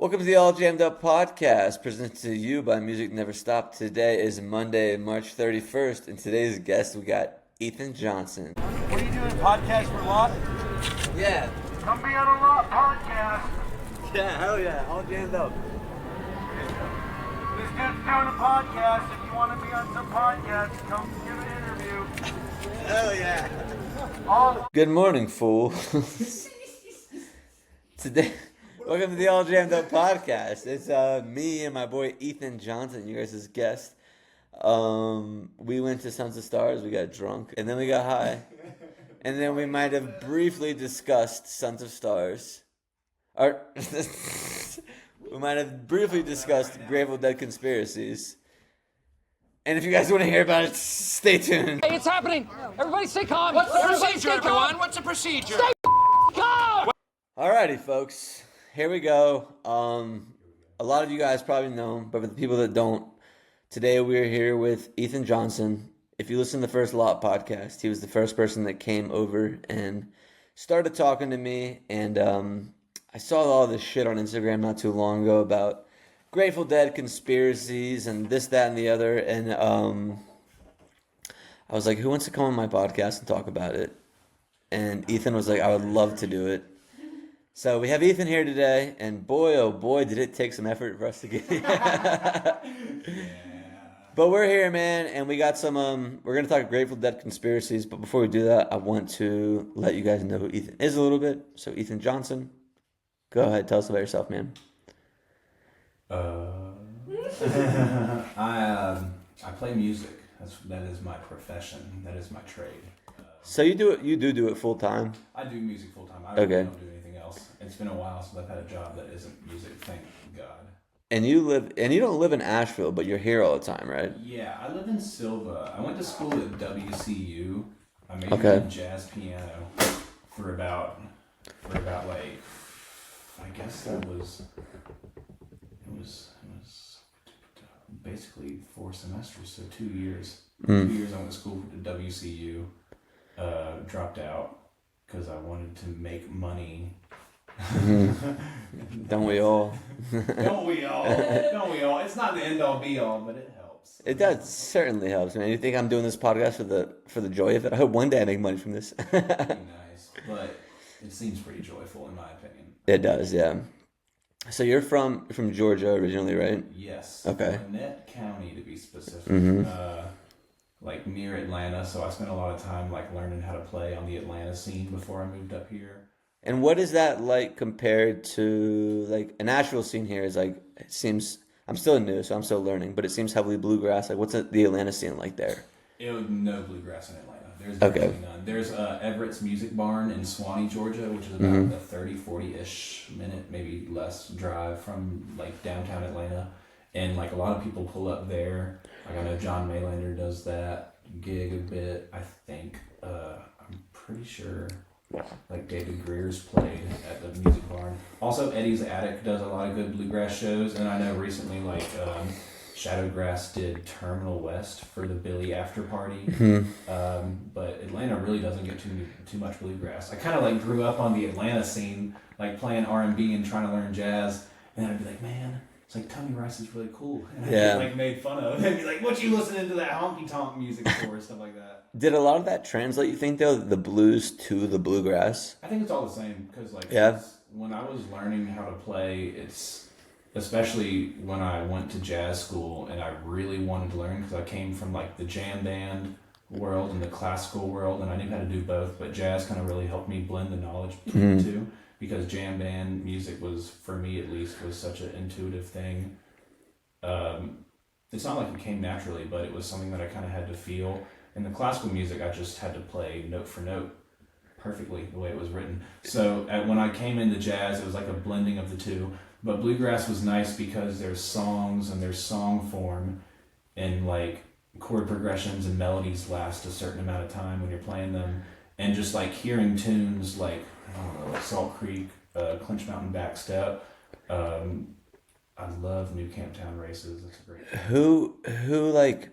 Welcome to the All Jammed Up podcast, presented to you by Music Never Stopped. Today is Monday, March 31st, and today's guest, we got Ethan Johnson. What are you doing, podcast for Lot? Yeah. Come be on a Lot podcast. Yeah, hell yeah, All Jammed Up. This dude's doing a podcast. If you want to be on some podcast, come give an interview. Hell yeah. All Good morning, fools. Today, welcome to the All Jammed Up podcast. It's me and my boy Ethan Johnson, you guys' guest. We went to Sons of Stars, we got drunk, and then we got high. And then we might have briefly discussed Sons of Stars. Or we might have briefly discussed Grateful Dead conspiracies. And if you guys want to hear about it, stay tuned. Hey, it's happening. Everybody stay calm. What's the Everybody procedure, stay calm. everyone? What's the procedure? Stay calm. Alrighty, folks. Here we go. A lot of you guys probably know, but for the people that don't, today we're here with Ethan Johnson. If you listen to the first Lot podcast, he was the first person that came over and started talking to me. And I saw all this shit on Instagram not too long ago about Grateful Dead conspiracies and this, that, and the other. And I was like, who wants to come on my podcast and talk about it? And Ethan was like, I would love to do it. So we have Ethan here today, and boy, oh boy, did it take some effort for us to get here. But we're here, man, and we got some, we're going to talk Grateful Dead conspiracies, but before we do that, I want to let you guys know who Ethan is a little bit. So Ethan Johnson, go ahead, tell us about yourself, man. I play music. That is my profession. That is my trade. So you do it full time? I do music full time. I Okay. really don't do anything else. It's been a while since I've had a job that isn't music. Thank God. And you don't live in Asheville, but you're here all the time, right? Yeah, I live in Silva. I went to school at WCU. I majored Okay. in jazz piano for about like, I guess it was basically 4 semesters, so 2 years. 2 years I went to school at WCU. Dropped out because I wanted to make money. Don't we all? Don't we all? Don't we all? It's not the end all be all, but it helps. It does, certainly helps, man. You think I'm doing this podcast for the joy of it? I hope one day I make money from this. Pretty nice, but it seems pretty joyful in my opinion. It does, yeah. So you're from Georgia originally, right? Yes. Okay. Gwinnett County to be specific. Mm-hmm. Like near Atlanta, so I spent a lot of time like learning how to play on the Atlanta scene before I moved up here. And what is that like compared to like an Nashville scene here? Is like, it seems, I'm still new, so I'm still learning, but it seems heavily bluegrass. Like, what's the Atlanta scene like there? No bluegrass in Atlanta. There's Okay. virtually none. There's Everett's Music Barn in Swanee, Georgia, which is about a 30, 40-ish minute, maybe less drive from like downtown Atlanta. And like a lot of people pull up there. Like I know John Maylander does that gig a bit. I think I'm pretty sure like David Greer's played at the Music Barn. Also Eddie's Attic does a lot of good bluegrass shows, and I know recently like Shadowgrass did Terminal West for the Billy After Party. But Atlanta really doesn't get too much bluegrass. I kind of like grew up on the Atlanta scene, like playing R&B and trying to learn jazz, and then I'd be like, man, it's like Tommy Rice is really cool, and I'd get like made fun of and be like, what you listening to that honky tonk music for, stuff like that. Did a lot of that translate, you think, though, the blues to the bluegrass? I think it's all the same because like Yeah. when I was learning how to play, it's especially when I went to jazz school and I really wanted to learn because I came from like the jam band world and the classical world, and I knew how to do both, but jazz kind of really helped me blend the knowledge between the two. Because jam band music was, for me at least, was such an intuitive thing. It's not like it came naturally, but it was something that I kind of had to feel. In the classical music, I just had to play note for note perfectly the way it was written. So when I came into jazz, it was like a blending of the two. But bluegrass was nice because there's songs and there's song form, and like chord progressions and melodies last a certain amount of time when you're playing them. And just like hearing tunes like, I don't know, Salt Creek, Clinch Mountain Backstep. I love New Camptown Races. That's a great thing. Who like,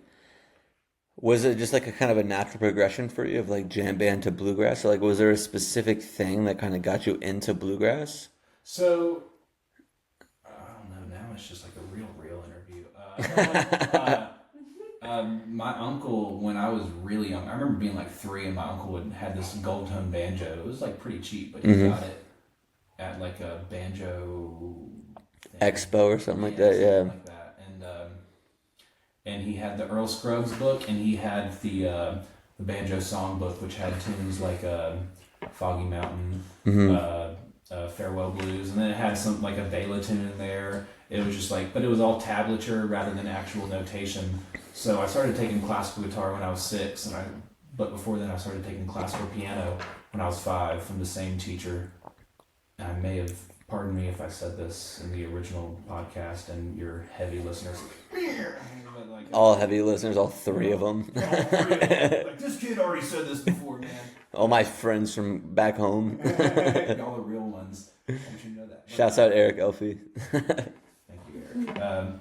was it just like a kind of a natural progression for you of like jam band to bluegrass? Or like, was there a specific thing that kind of got you into bluegrass? So it's just like a real interview. My uncle, when I was really young, I remember being like 3, and my uncle had this gold tone banjo. It was like pretty cheap, but he got it at like a banjo expo or something like that. Yeah. Like that. And he had the Earl Scruggs book, and he had the banjo song book, which had tunes like Foggy Mountain, Farewell Blues, and then it had some like a Bela tune in there. It was just like, but it was all tablature rather than actual notation. So I started taking classical guitar when I was 6, but before then I started taking classical piano when I was 5 from the same teacher. And I may have, pardon me if I said this in the original podcast, and your heavy listeners. But like, all heavy listeners, all 3 of them. All 3 of them. Like, this kid already said this before, man. All my friends from back home. All the real ones. I want you to know that. Shouts out Eric Elfie. Thank you, Eric.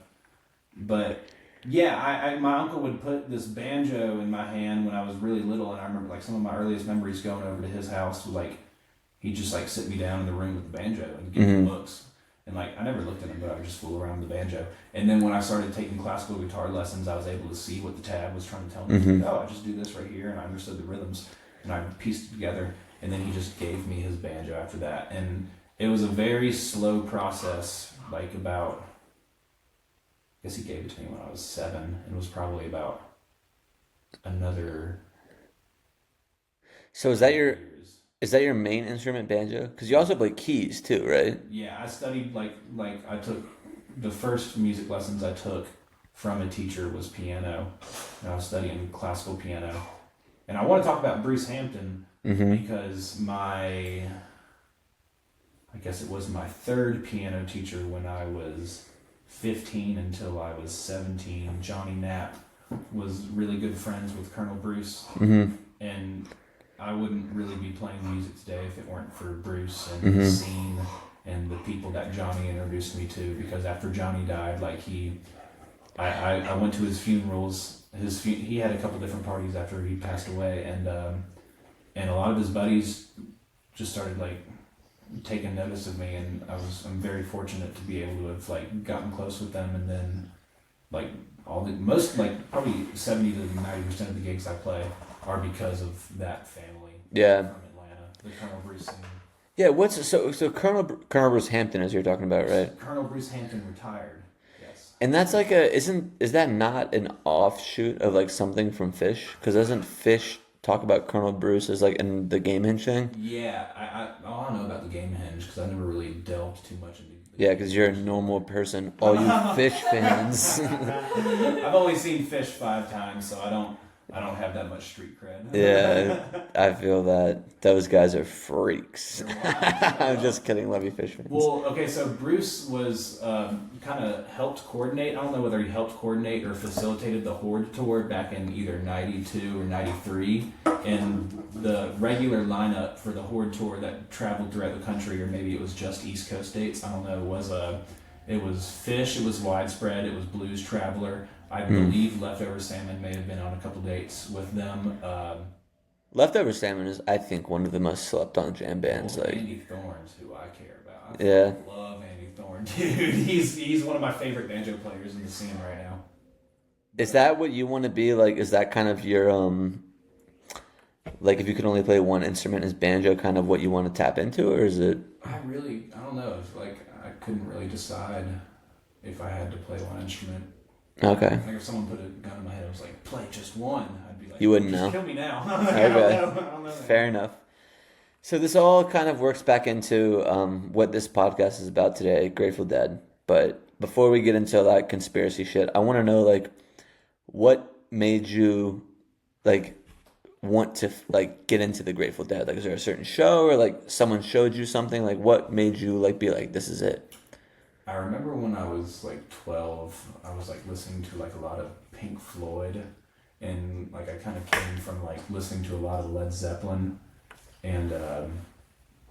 But yeah, my uncle would put this banjo in my hand when I was really little, and I remember like some of my earliest memories going over to his house was like he'd just like sit me down in the room with the banjo and give me looks. And like I never looked at him, but I would just fool around with the banjo. And then when I started taking classical guitar lessons, I was able to see what the tab was trying to tell me. Like, oh, I just do this right here, and I understood the rhythms, and I pieced it together. And then he just gave me his banjo after that, and it was a very slow process. Like about, I guess he gave it to me when I was 7, and it was probably about another. So is that your main instrument, banjo? Because you also play keys too, right? Yeah, I studied like I took the first music lessons I took from a teacher was piano, and I was studying classical piano. And I want to talk about Bruce Hampton because I guess it was my 3rd piano teacher when I was 15 until I was 17. Johnny Knapp was really good friends with Colonel Bruce, and I wouldn't really be playing music today if it weren't for Bruce and the scene and the people that Johnny introduced me to. Because after Johnny died, like I went to his funerals. He had a couple different parties after he passed away, and a lot of his buddies just started like taking notice of me, and I'm very fortunate to be able to have like gotten close with them, and then like probably 70 to 90% of the gigs I play are because of that family. Yeah. From Atlanta, the Colonel Bruce scene. Yeah. So Colonel Bruce Hampton, as you're talking about, right? Colonel Bruce Hampton retired. Yes. And that's like is that not an offshoot of like something from Fish? Because doesn't Fish talk about Colonel Bruce as like in the Gamehenge thing? Yeah, I don't know about the Gamehenge because I never really delved too much into. Yeah, because you're a normal person. All you Fish fans. I've only seen Fish 5 times, so I don't have that much street cred. Yeah, I feel that. Those guys are freaks. I'm just kidding, love you Fish fans. Well, okay, so Bruce was kind of helped coordinate. I don't know whether he helped coordinate or facilitated the Horde tour back in either 92 or 93. And the regular lineup for the Horde tour that traveled throughout the country, or maybe it was just East Coast dates, I don't know, it was Fish, it was Widespread, it was Blues Traveler. I believe Leftover Salmon may have been on a couple dates with them. Leftover Salmon is, I think, one of the most slept on jam bands. Like Andy Thorne's who I care about. I love Andy Thorne, dude. He's one of my favorite banjo players in the scene right now. Is that what you want to be? Like, is that kind of your like if you could only play one instrument, is banjo kind of what you want to tap into, or is it? I don't know. It's like I couldn't really decide if I had to play one instrument. Okay. Like if someone put a gun in my head, I was like, play just one. I'd be like, you wouldn't just know. Kill me now. Okay. I don't know. Fair enough. So this all kind of works back into what this podcast is about today, Grateful Dead. But before we get into that conspiracy shit, I want to know like what made you like want to like get into the Grateful Dead? Like, is there a certain show or like someone showed you something? Like, what made you like be like, this is it? I remember when I was like 12, I was like listening to like a lot of Pink Floyd, and like I kind of came from like listening to a lot of Led Zeppelin and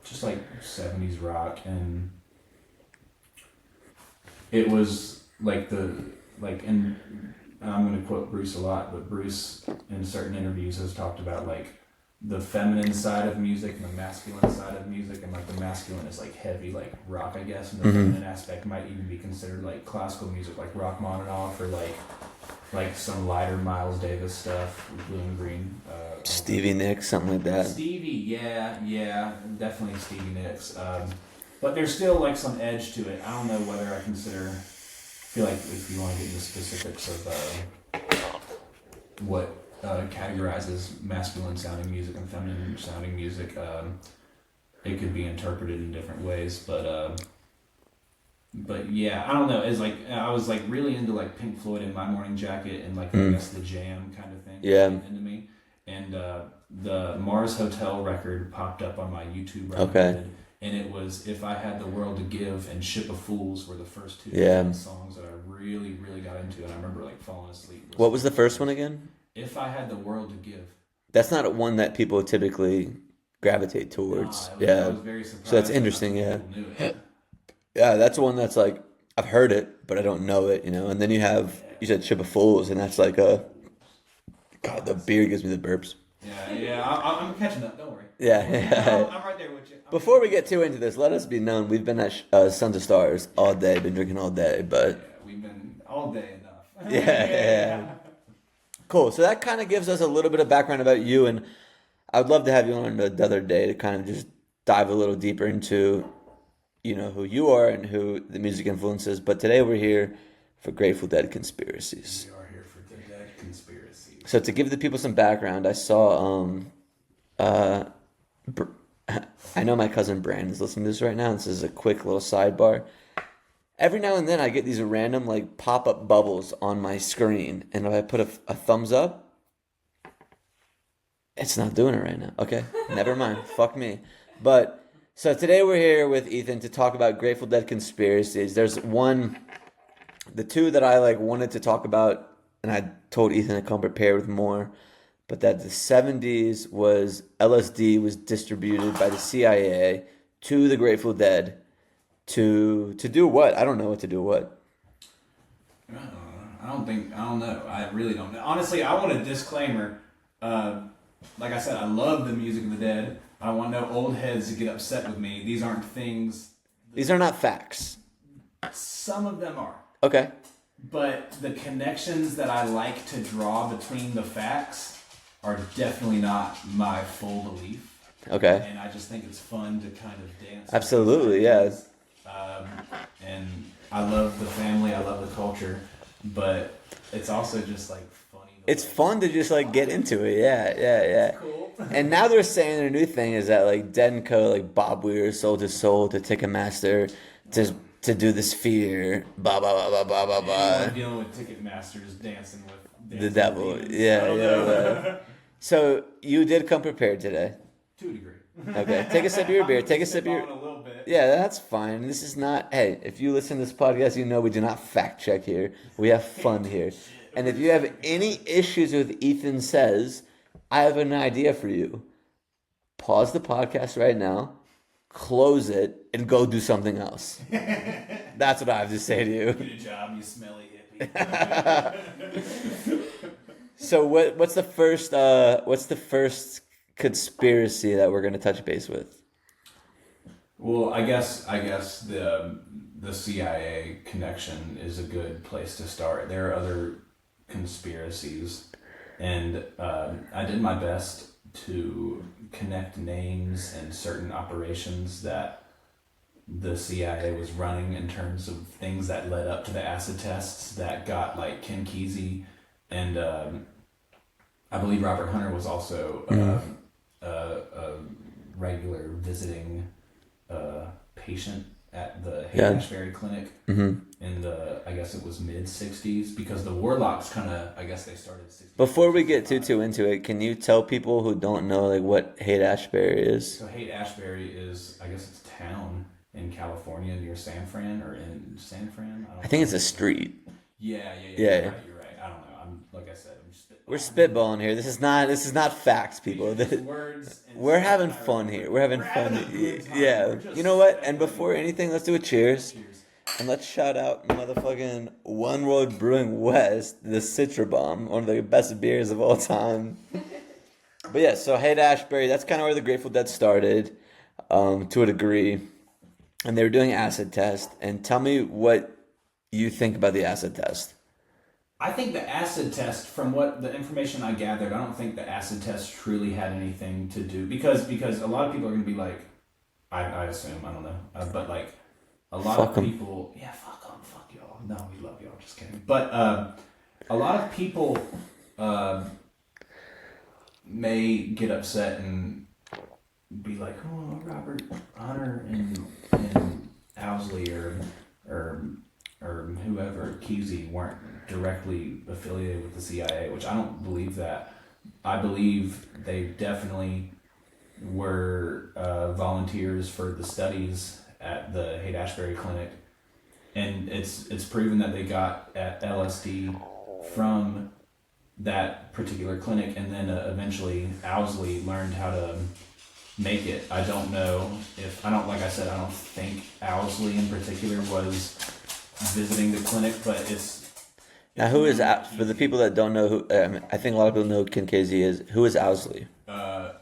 just like 70s rock, and it was like and I'm going to quote Bruce a lot, but Bruce in certain interviews has talked about like the feminine side of music and the masculine side of music, and like the masculine is like heavy, like rock, I guess, and the feminine aspect might even be considered like classical music, like Rachmaninoff, or like some lighter Miles Davis stuff, Blue and Green. Stevie Nicks, something like that. Stevie, yeah, definitely Stevie Nicks. But there's still like some edge to it. I don't know whether I feel like if you want to get into specifics of what categorizes masculine sounding music and feminine sounding music, it could be interpreted in different ways. But yeah, I don't know. It's like I was like really into like Pink Floyd and My Morning Jacket and like I guess the Jam kind of thing. Yeah. Into me, and the Mars Hotel record popped up on my YouTube recommended, and it was If I Had the World to Give and Ship of Fools were the first two songs that I really got into, and I remember like falling asleep. What was the first one again? If I Had the World to Give. That's not one that people typically gravitate towards. I was very surprised. So that's interesting. Yeah. Knew it. Yeah, that's one that's like I've heard it, but I don't know it, you know. And then you said Ship of Fools, and that's like God, the beer gives me the burps. Yeah, I'm catching up. Don't worry. Yeah. I'm right there with you. Before we get too into this, let us be known we've been at Sons of Stars all day, been drinking all day, but yeah, we've been all day enough. yeah. Cool. So that kind of gives us a little bit of background about you, and I'd love to have you on the other day to kind of just dive a little deeper into, you know, who you are and who the music influences. But today we're here for Grateful Dead conspiracies. We are here for the Dead conspiracies. So to give the people some background, I saw, I know my cousin Brandon's listening to this right now. This is a quick little sidebar. Every now and then I get these random like pop-up bubbles on my screen, and if I put a thumbs up, it's not doing it right now. Okay, never mind. Fuck me. But so today we're here with Ethan to talk about Grateful Dead conspiracies. There's the two that I like wanted to talk about, and I told Ethan to come prepared with more, but that the 70s LSD was distributed by the CIA to the Grateful Dead to do what? I don't know what to do what. I don't know. I really don't know. Honestly, I want a disclaimer. Like I said, I love the music of the Dead. I want no old heads to get upset with me. These aren't things. These are not facts. Some of them are. Okay. But the connections that I like to draw between the facts are definitely not my full belief. Okay. And I just think it's fun to kind of dance. Absolutely, yeah. And I love the family, I love the culture, but it's also just like funny. It's fun to just like get into it, yeah. It's cool. And now they're saying their new thing is that like Dead & Co, like Bob Weir sold his soul to Ticketmaster to do the Sphere, blah blah blah blah blah blah. I'm dealing with Ticketmasters dancing with The devil, demons. yeah. So you did come prepared today. To a degree. Okay, take a sip of your beer. Take a sip of your. A little bit. Yeah, that's fine. This is not. Hey, if you listen to this podcast, you know we do not fact check here. We have fun here. And if you have any issues with Ethan Says, I have an idea for you. Pause the podcast right now, close it, and go do something else. That's what I have to say to you. Get a job, you smelly hippie. So what's the first conspiracy that we're going to touch base with? Well, I guess the CIA connection is a good place to start. There are other conspiracies, and I did my best to connect names and certain operations that the CIA was running in terms of things that led up to the acid tests that got like Ken Kesey, and I believe Robert Hunter was also a regular visiting patient at the Haight-Ashbury Clinic in the, I guess it was mid-60s, because the Warlocks kind of, I guess they started 60s. Before we get too into it, can you tell people who don't know like what Haight-Ashbury is? So Haight-Ashbury is, I guess it's a town in California near San Fran, or in San Fran? I think it's a street. Yeah. Yeah. You're right. I don't know. Like I said, I'm just spitballing. We're spitballing here. This is not facts, people. We're having fun here. We're having fun. Yeah. You know what? And before anything, let's do a cheers. And let's shout out motherfucking One World Brewing West, the Citra Bomb, one of the best beers of all time. But yeah, so Haight-Ashbury, that's kind of where the Grateful Dead started, to a degree. And they were doing acid test. And tell me what you think about the acid test. I think the acid test, from what the information I gathered, I don't think the acid test truly had anything to do because a lot of people are going to be like, I assume, I don't know, but like a lot Fuck of 'em. people, yeah, fuck them, fuck y'all. No, we love y'all, just kidding. But a lot of people may get upset and be like, oh, Robert Hunter and Owsley or whoever, Kesey, weren't directly affiliated with the CIA, which I don't believe that. I believe they definitely were volunteers for the studies at the Haight-Ashbury Clinic, and it's proven that they got at LSD from that particular clinic, and then eventually Owsley learned how to make it. I don't know if, like I said, I don't think Owsley in particular was visiting the clinic, but it's... Now, who is, for the people that don't know who, I think a lot of people know who Ken Kesey is. Who is Owsley?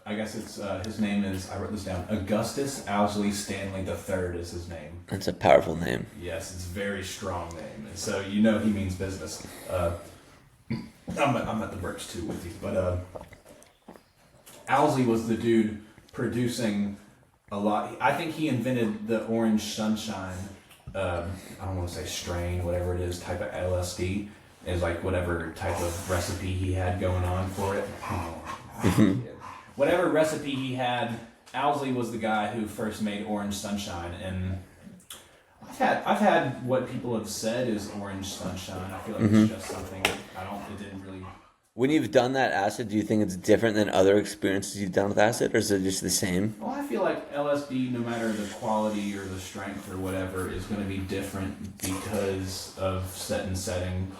I guess it's, his name is, I wrote this down, Augustus Owsley Stanley III is his name. That's a powerful name. Yes, it's a very strong name, and so you know he means business. I'm at the Birch too with you, but Owsley was the dude producing a lot. I think he invented the orange sunshine, I don't want to say strain, whatever it is, type of LSD, is like whatever type of recipe he had going on for it. Whatever recipe he had, Owsley was the guy who first made orange sunshine, and I've had what people have said is orange sunshine. I feel like it's just something it didn't really... When you've done that acid, do you think it's different than other experiences you've done with acid, or is it just the same? Well, I feel like LSD, no matter the quality or the strength or whatever, is going to be different because of set and setting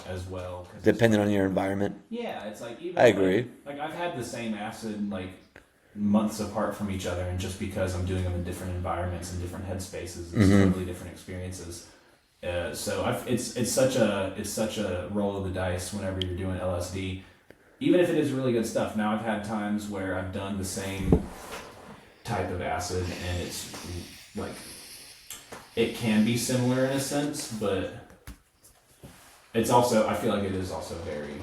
as well. Depending on your environment? Yeah, it's like even... I agree. Like I've had the same acid like months apart from each other, and just because I'm doing them in different environments and different headspaces, it's totally different experiences. So it's such a roll of the dice whenever you're doing LSD, even if it is really good stuff. Now I've had times where I've done the same type of acid, and it's like it can be similar in a sense, but it's also, I feel like it is also very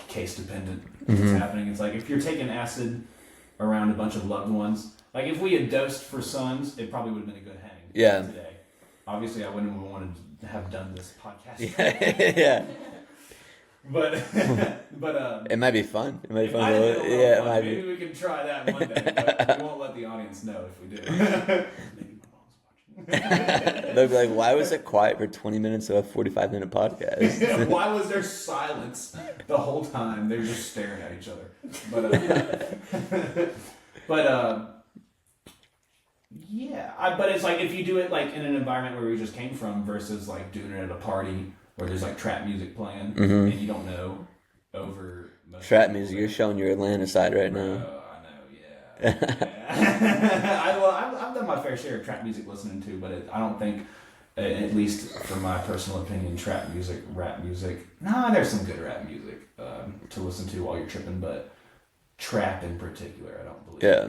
case dependent. What's happening? It's like if you're taking acid around a bunch of loved ones, like if we had dosed for sons, it probably would have been a good hang today. Obviously, I wouldn't have wanted to have done this podcast. Yeah. But it might be fun. It might be fun. It might be. Maybe we can try that one day, but we won't let the audience know if we do. Maybe my mom's watching. They'll be like, why was it quiet for 20 minutes of a 45-minute podcast? Why was there silence the whole time? They were just staring at each other. Yeah, but it's like if you do it like in an environment where we just came from versus like doing it at a party where there's like trap music playing and you don't know over trap music. You're showing your Atlanta side right now. I know, yeah. I've done my fair share of trap music listening to, but I don't think, at least from my personal opinion, trap music, rap music. Nah, there's some good rap music to listen to while you're tripping, but trap in particular, I don't believe. Yeah.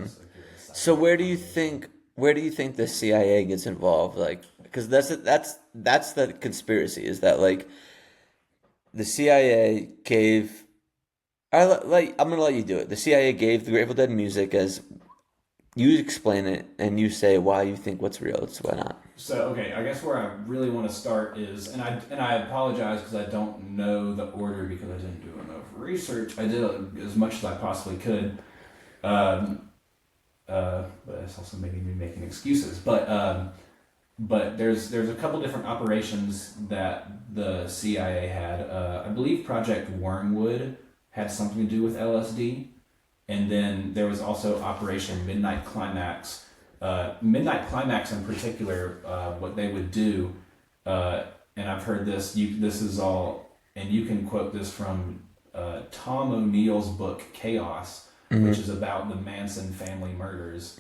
So where do you think the CIA gets involved? Like, because that's the conspiracy, is that like the CIA gave. I'm gonna let you do it. The CIA gave the Grateful Dead music as you explain it, and you say why you think what's real, it's why not. So okay, I guess where I really want to start is, and I apologize because I don't know the order because I didn't do enough research. I did as much as I possibly could. But it's also maybe me making excuses. But there's a couple different operations that the CIA had. I believe Project Wormwood had something to do with LSD, and then there was also Operation Midnight Climax. Midnight Climax in particular, what they would do, and I've heard this. This is all, and you can quote this from Tom O'Neill's book Chaos. Which is about the Manson family murders,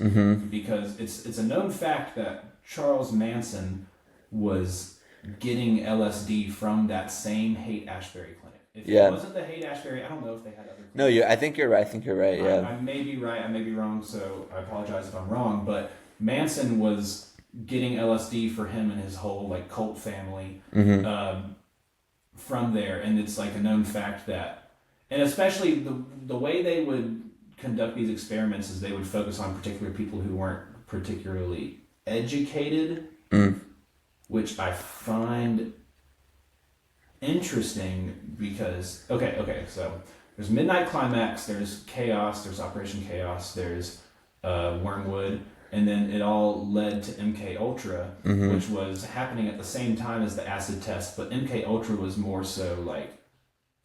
because it's a known fact that Charles Manson was getting LSD from that same Haight-Ashbury clinic. If Yeah. it wasn't the Haight-Ashbury, I don't know if they had other. No, I think you're right. I think you're right. Yeah. I may be right. I may be wrong. So I apologize if I'm wrong. But Manson was getting LSD for him and his whole like cult family from there, and it's like a known fact that, and especially the way they would conduct these experiments is they would focus on particular people who weren't particularly educated, which I find interesting because so there's Midnight Climax, there's Chaos, there's Operation Chaos, there's Wormwood, and then it all led to MK Ultra, which was happening at the same time as the acid test, but MK Ultra was more so like,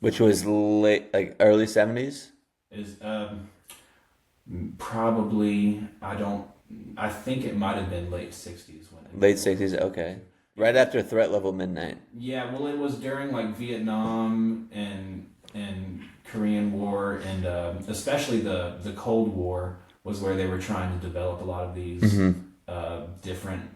Which was late, like early 70s? is probably, I think it might have been late 60s when it Late 60s, okay. Right after Threat Level Midnight. Yeah, well, it was during like Vietnam and Korean War, and especially the Cold War was where they were trying to develop a lot of these different,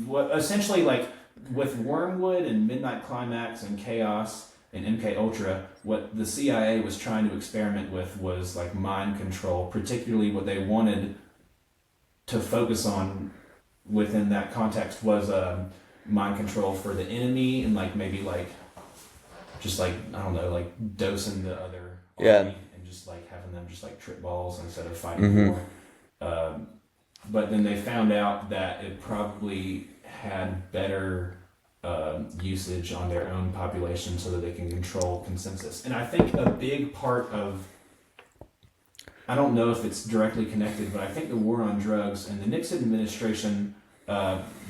what essentially like with Wormwood and Midnight Climax and Chaos and MK Ultra, what the CIA was trying to experiment with was like mind control, particularly what they wanted to focus on within that context was mind control for the enemy, and like maybe like just like, I don't know, like dosing the other army and just like having them just like trip balls instead of fighting war. But then they found out that it probably had better usage on their own population so that they can control consensus. And I think a big part of, I don't know if it's directly connected, but I think the war on drugs and the Nixon administration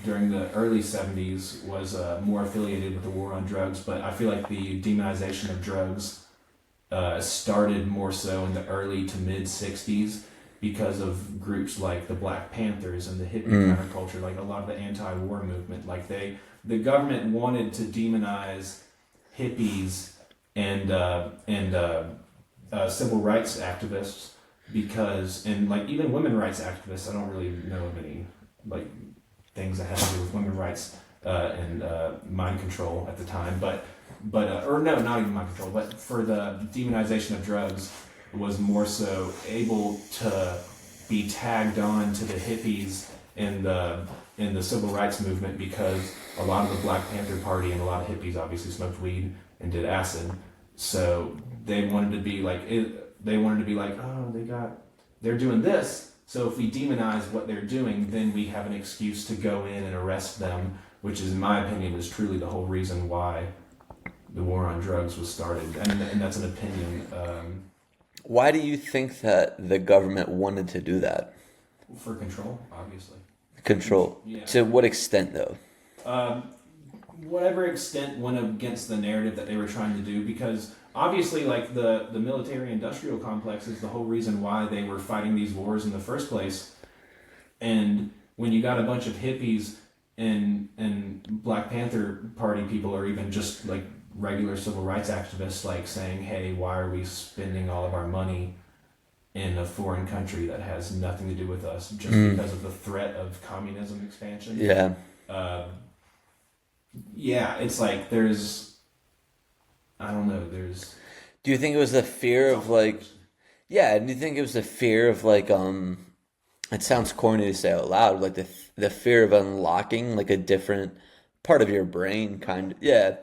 during the early 70s was more affiliated with the war on drugs, but I feel like the demonization of drugs started more so in the early to mid 60s because of groups like the Black Panthers and the hippie counterculture, like a lot of the anti-war movement. Like the government wanted to demonize hippies and civil rights activists because, and like even women rights activists, I don't really know of any like things that had to do with women's rights and mind control at the time, but or no, not even mind control, but for the demonization of drugs was more so able to be tagged on to the hippies in the civil rights movement, because a lot of the Black Panther Party and a lot of hippies obviously smoked weed and did acid, so they wanted to be like oh, they're doing this. So if we demonize what they're doing, then we have an excuse to go in and arrest them, which is, in my opinion, is truly the whole reason why the war on drugs was started. And that's an opinion. Why do you think that the government wanted to do that? For control, obviously. Control. Yeah. To what extent, though? Whatever extent went against the narrative that they were trying to do, because obviously, like the military-industrial complex is the whole reason why they were fighting these wars in the first place. And when you got a bunch of hippies and Black Panther Party people, or even just like regular civil rights activists, like saying, "Hey, why are we spending all of our money in a foreign country that has nothing to do with us just because of the threat of communism expansion?" Yeah. Yeah, it's like there's, I don't know, Do you think it was the fear of like, yeah, do you think it was the fear of like, it sounds corny to say out loud, like the fear of unlocking like a different part of your brain, kind of, yeah.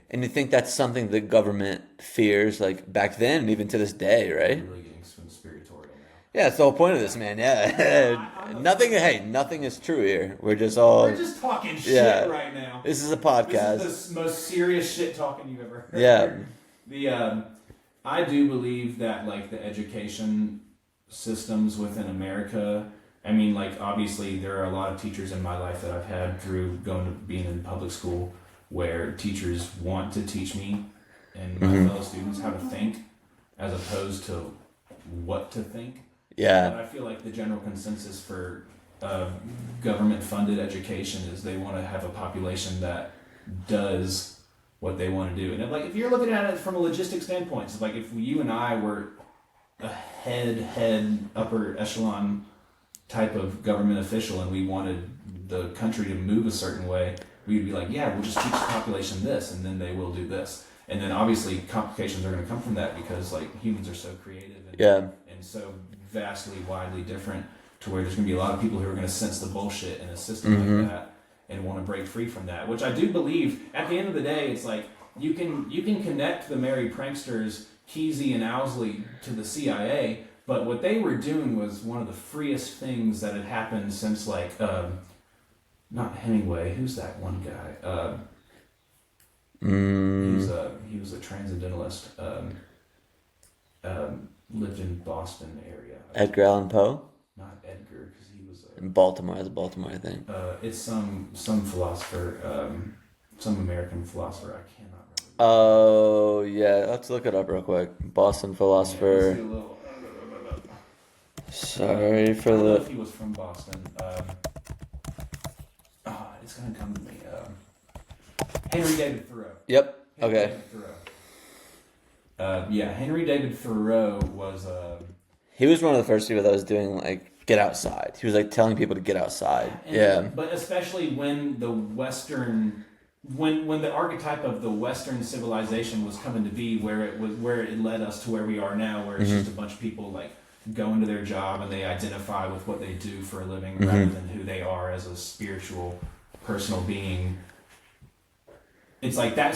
And you think that's something the government fears, like back then and even to this day, right? really getting conspiratorial now. Yeah, that's the whole point of this, man. Yeah. Nothing is true here. We're just talking shit right now. This is a podcast. This is the most serious shit talking you've ever heard. Yeah. I do believe that like the education systems within America, I mean, like obviously there are a lot of teachers in my life that I've had through being in public school, where teachers want to teach me and my fellow students how to think as opposed to what to think. Yeah. But I feel like the general consensus for government-funded education is they want to have a population that does what they want to do. And if you're looking at it from a logistic standpoint, so like if you and I were a head upper echelon type of government official and we wanted the country to move a certain way, we'd be like, yeah, we'll just teach the population this, and then they will do this. And then obviously complications are going to come from that because like humans are so creative and so vastly widely different to where there's going to be a lot of people who are going to sense the bullshit in a system like that and want to break free from that, which I do believe at the end of the day, it's like you can connect the merry pranksters Kesey and Owsley to the CIA, but what they were doing was one of the freest things that had happened since like not Hemingway, who's that one guy? He was a transcendentalist. Lived in Boston area. Edgar Allan Poe? Not Edgar, because he was in Baltimore. It's Baltimore, I think. It's some philosopher, some American philosopher. I cannot remember. Oh yeah, let's look it up real quick. Boston philosopher. Sorry for I don't know the. if he was from Boston. It's gonna come to me. Henry David Thoreau. Yep. Henry Okay. David Thoreau. Henry David Thoreau was. He was one of the first people that was doing like get outside. He was like telling people to get outside. But especially when the Western, when the archetype of the Western civilization was coming to be, where it led us to where we are now, where it's just a bunch of people like go into their job and they identify with what they do for a living rather than who they are as a spiritual, personal being. It's like that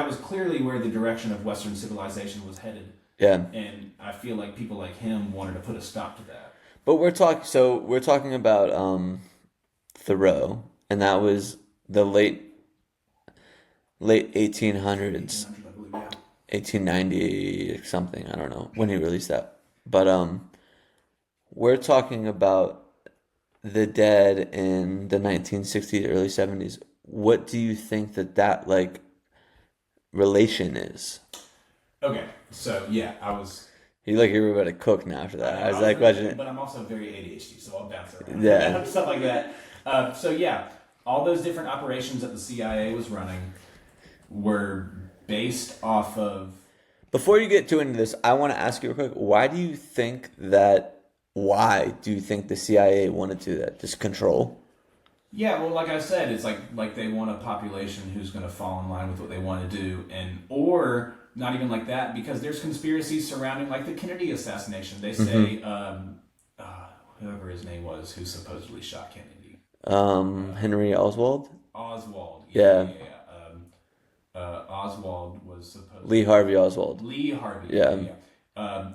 was clearly where the direction of Western civilization was headed. Yeah. And I feel like people like him wanted to put a stop to that. But we're talking about Thoreau, and that was the late 1800s, 1890 something. I don't know when he released that. But we're talking about the Dead in the 1960s, early 70s. What do you think that like relation is? Okay, so yeah, I was. You were about to cook now after that. I was like, questioning. But I'm also very ADHD, so I'll bounce around. Yeah. Stuff like that. So yeah, all those different operations that the CIA was running were based off of. Before you get too into this, I want to ask you real quick. Why do you think the CIA wanted to do that? Just control? Yeah, well, like I said, it's like they want a population who's going to fall in line with what they want to do, or not even like that, because there's conspiracies surrounding like the Kennedy assassination. They say whoever his name was who supposedly shot Kennedy. Henry Oswald? Oswald. Yeah. Oswald was supposed. Lee Harvey Oswald. Lee Harvey. Yeah.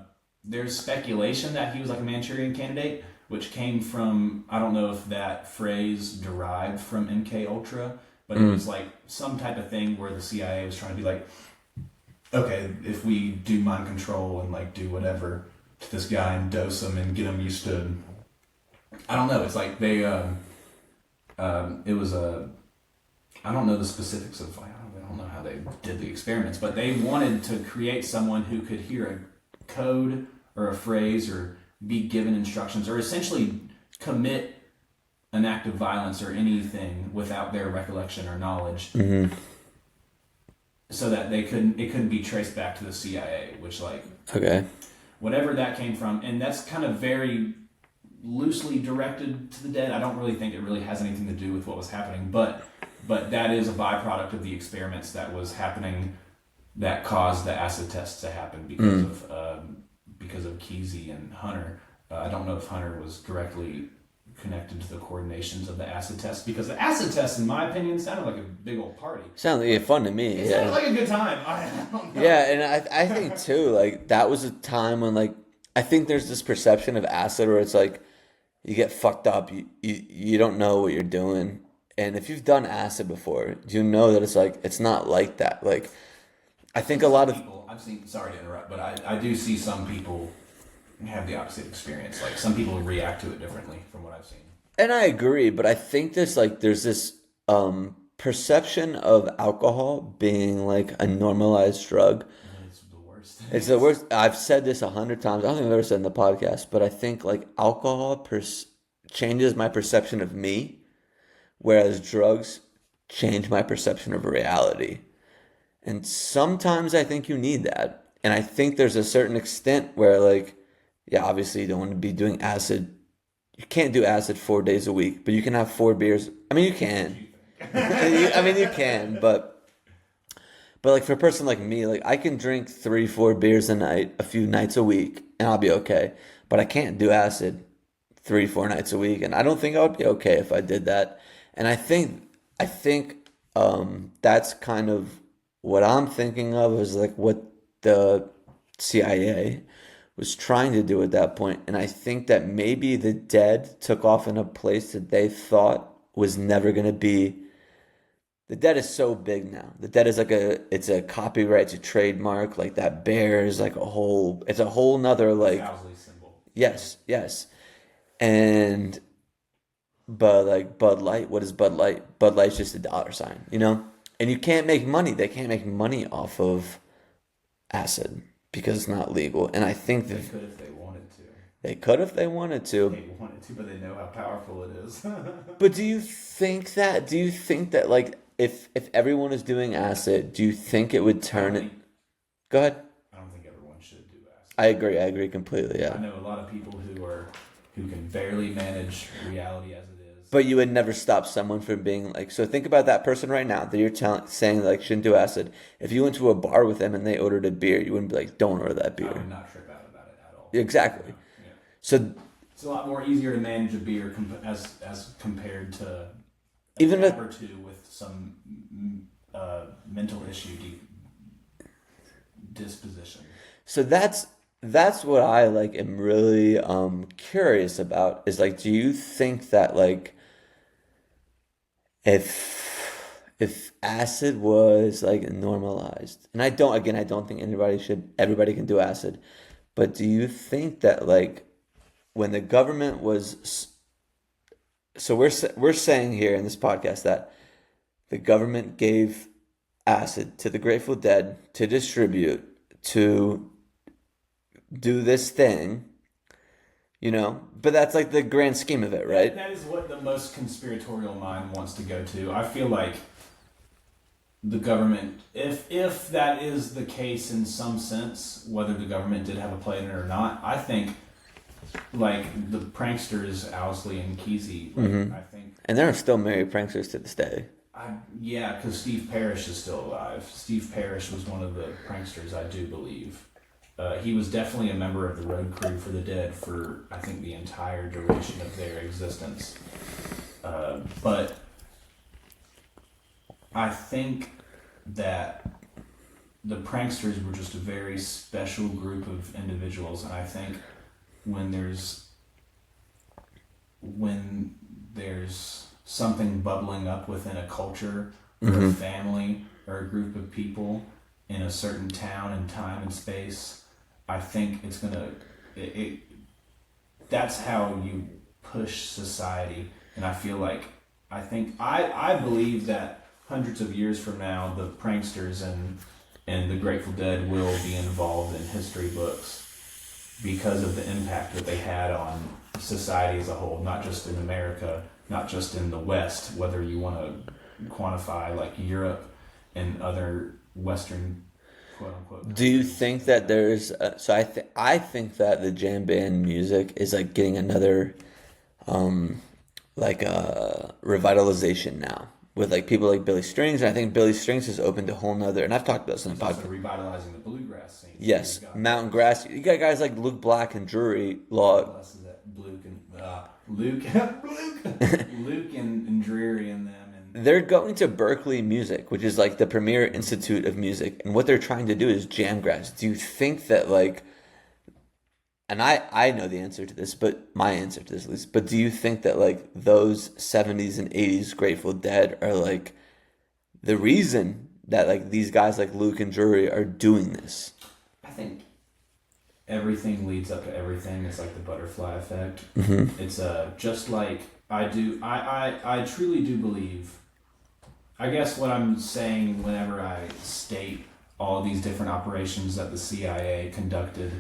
There's speculation that he was like a Manchurian candidate, which came from, I don't know if that phrase derived from MK Ultra, but it was like some type of thing where the CIA was trying to be like, okay, if we do mind control and like do whatever to this guy and dose him and get him used to, I don't know. It's like they, it was I don't know the specifics of, I don't know how they did the experiments, but they wanted to create someone who could hear a code or a phrase or be given instructions or essentially commit an act of violence or anything without their recollection or knowledge, so that it couldn't be traced back to the CIA, which like whatever that came from, and that's kind of very loosely directed to the Dead. I don't really think it really has anything to do with what was happening, but that is a byproduct of the experiments that was happening that caused the acid tests to happen because of Kesey and Hunter. I don't know if Hunter was directly connected to the coordinations of the acid test, because the acid test, in my opinion, sounded like a big old party. Sounded like fun to me. It sounded like a good time. I don't know. Yeah, and I think too, like that was a time when like I think there's this perception of acid where it's like you get fucked up, you don't know what you're doing, and if you've done acid before, you know that it's not like that. Like I think a lot of people I've seen. Sorry to interrupt, but I do see some people have the opposite experience. Like some people react to it differently from what I've seen. And I agree, but I think there's this perception of alcohol being like a normalized drug. It's the worst. It's the worst. I've said this 100 times. I don't think I've ever said it in the podcast, but I think like alcohol changes my perception of me, whereas drugs change my perception of reality. And sometimes I think you need that. And I think there's a certain extent where like, yeah, obviously you don't want to be doing acid. You can't do acid 4 days a week, but you can have 4 beers. I mean, you can. I mean, you can, but like for a person like me, like I can drink 3, 4 beers a night, a few nights a week, and I'll be okay. But I can't do acid 3, 4 nights a week, and I don't think I would be okay if I did that. And I think that's kind of what I'm thinking of is like what the CIA was trying to do at that point. And I think that maybe the Dead took off in a place that they thought was never going to be. The Dead is so big now. The Dead is like it's a copyright, it's a trademark. Like that bear is like it's a whole nother like, Owsley symbol. yes, yes. And, but like Bud Light, what is Bud Light? Bud Light's just a dollar sign, you know? And you can't make money. They can't make money off of acid because it's not legal. And I think They that could if they wanted to. they could if they wanted to. They wanted to, but they know how powerful it is. But do you think that like if everyone is doing acid, do you think it would turn it? Go ahead. I don't think everyone should do acid. I agree completely, I yeah. know a lot of people who can barely manage reality as it is. But you would never stop someone from being like, so think about that person right now that you're saying like shouldn't do acid. If you went to a bar with them and they ordered a beer, you wouldn't be like, don't order that I beer. would not trip out about it at all. Exactly. Yeah. So It's a lot more easier to manage a beer as compared to even a or two with some mental issue disposition. so that's what I like am really curious about is like, do you think that like if acid was like normalized, and I don't think everybody can do acid, but do you think that like when the government was, so we're saying here in this podcast that the government gave acid to the Grateful Dead to distribute to do this thing, you know, but that's like the grand scheme of it, right? That is what the most conspiratorial mind wants to go to. I feel like the government, if that is the case in some sense, whether the government did have a play in it or not, I think like the pranksters Owsley and Kesey, I think, And there are still merry pranksters to this day. yeah, because Steve Parrish is still alive. Steve Parrish was one of the pranksters, I do believe. He was definitely a member of the road crew for the Dead for, I think, the entire duration of their existence. But I think that the pranksters were just a very special group of individuals, and I think when there's something bubbling up within a culture or a family or a group of people in a certain town and time and space, I think it's gonna that's how you push society. And I feel like I believe that hundreds of years from now the pranksters and the Grateful Dead will be involved in history books because of the impact that they had on society as a whole, not just in America, not just in the West, whether you want to quantify like Europe and other Western quote unquote. Do you think that there's I think that the jam band music is like getting another revitalization now with like people like Billy Strings, and I think Billy Strings has opened a whole nother, and I've talked about this in the Also podcast. revitalizing the bluegrass scene. Yes, Mountain Grass. You got guys like Luke Black and Drury Law. Luke and Dreary and them. And They're going to Berkeley Music, which is like the premier institute of music, and what they're trying to do is jam grass. Do you think that like, and I know the answer to this, but my answer to this at least, but do you think that like those 70s and 80s Grateful Dead are like the reason that like these guys like Luke and Drury are doing this? I think everything leads up to everything. It's like the butterfly effect. It's just like I truly do believe. I guess what I'm saying whenever I state all these different operations that the CIA conducted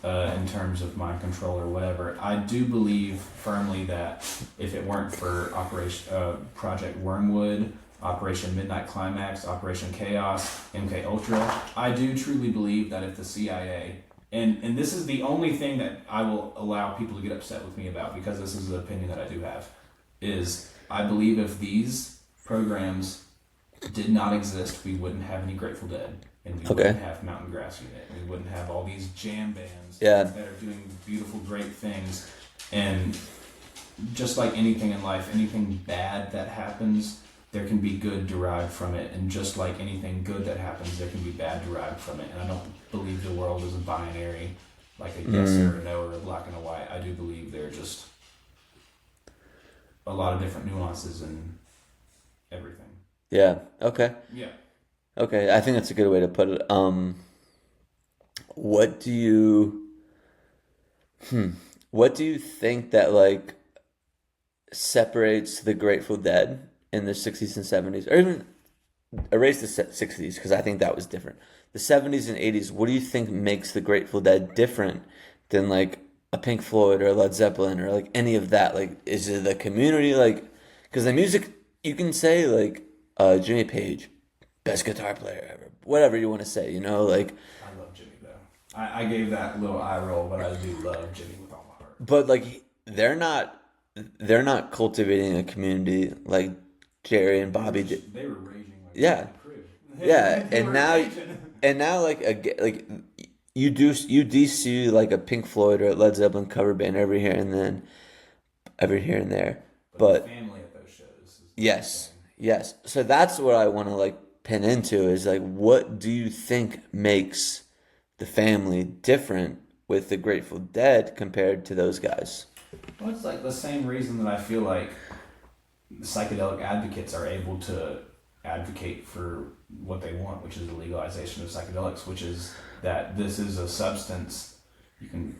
in terms of mind control or whatever, I do believe firmly that if it weren't for Project Wormwood, Operation Midnight Climax, Operation Chaos, MK Ultra, I do truly believe that if the CIA, and this is the only thing that I will allow people to get upset with me about, because this is the opinion that I do have, is I believe if these programs did not exist, we wouldn't have any Grateful Dead, and we wouldn't have Mountain Grass Unit, we wouldn't have all these jam bands that are doing beautiful, great things. And just like anything in life, anything bad that happens, there can be good derived from it, and just like anything good that happens, there can be bad derived from it. And I don't believe the world is a binary, like a yes or a no or a black and a white. I do believe there are just a lot of different nuances in everything. Yeah. Okay. Yeah. Okay. I think that's a good way to put it. What do you think that like separates the Grateful Dead in the 60s and 70s, or even erase the 60s because I think that was different. The 70s and 80s, what do you think makes the Grateful Dead different than like a Pink Floyd or a Led Zeppelin or like any of that? Like, is it the community? Like, because the music, you can say like Jimmy Page, best guitar player ever, whatever you want to say, you know, like. I love Jimmy though. I gave that little eye roll, but I do love Jimmy with all my heart. But like, they're not cultivating a community like Jerry and Bobby did. They were raging like yeah, yeah, and now like you do see like a Pink Floyd or a Led Zeppelin cover band every here and there, but the family at those shows. Yes. So that's what I want to like pin into is like, what do you think makes the family different with the Grateful Dead compared to those guys? Well, it's like the same reason that I feel like psychedelic advocates are able to advocate for what they want, which is the legalization of psychedelics, which is that this is a substance. You can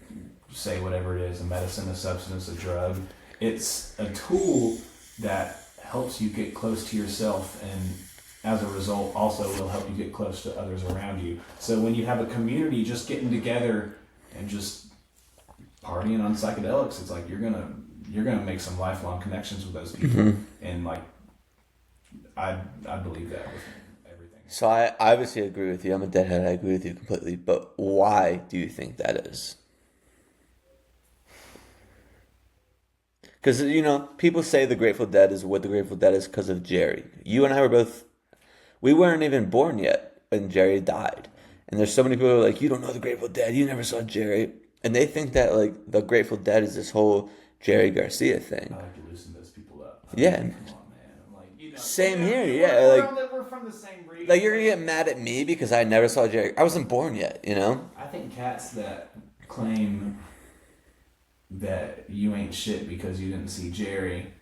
say whatever it is, a medicine, a substance, a drug. It's a tool that helps you get close to yourself, and as a result also will help you get close to others around you. So when you have a community just getting together and just partying on psychedelics, it's like you're gonna make some lifelong connections with those people. And like I believe that with everything. So I obviously agree with you. I'm a deadhead. I agree with you completely. But why do you think that is? Because, you know, people say the Grateful Dead is what the Grateful Dead is because of Jerry. You and I we weren't even born yet when Jerry died. And there's so many people who are like, you don't know the Grateful Dead, you never saw Jerry. And they think that, like, the Grateful Dead is this whole Jerry Garcia thing. I like to loosen those people up. Yeah. Come on, man. I'm like, you know, Same here, yeah. We're from the same region. Like, you're going to get mad at me because I never saw Jerry. I wasn't born yet, you know? I think cats that claim that you ain't shit because you didn't see Jerry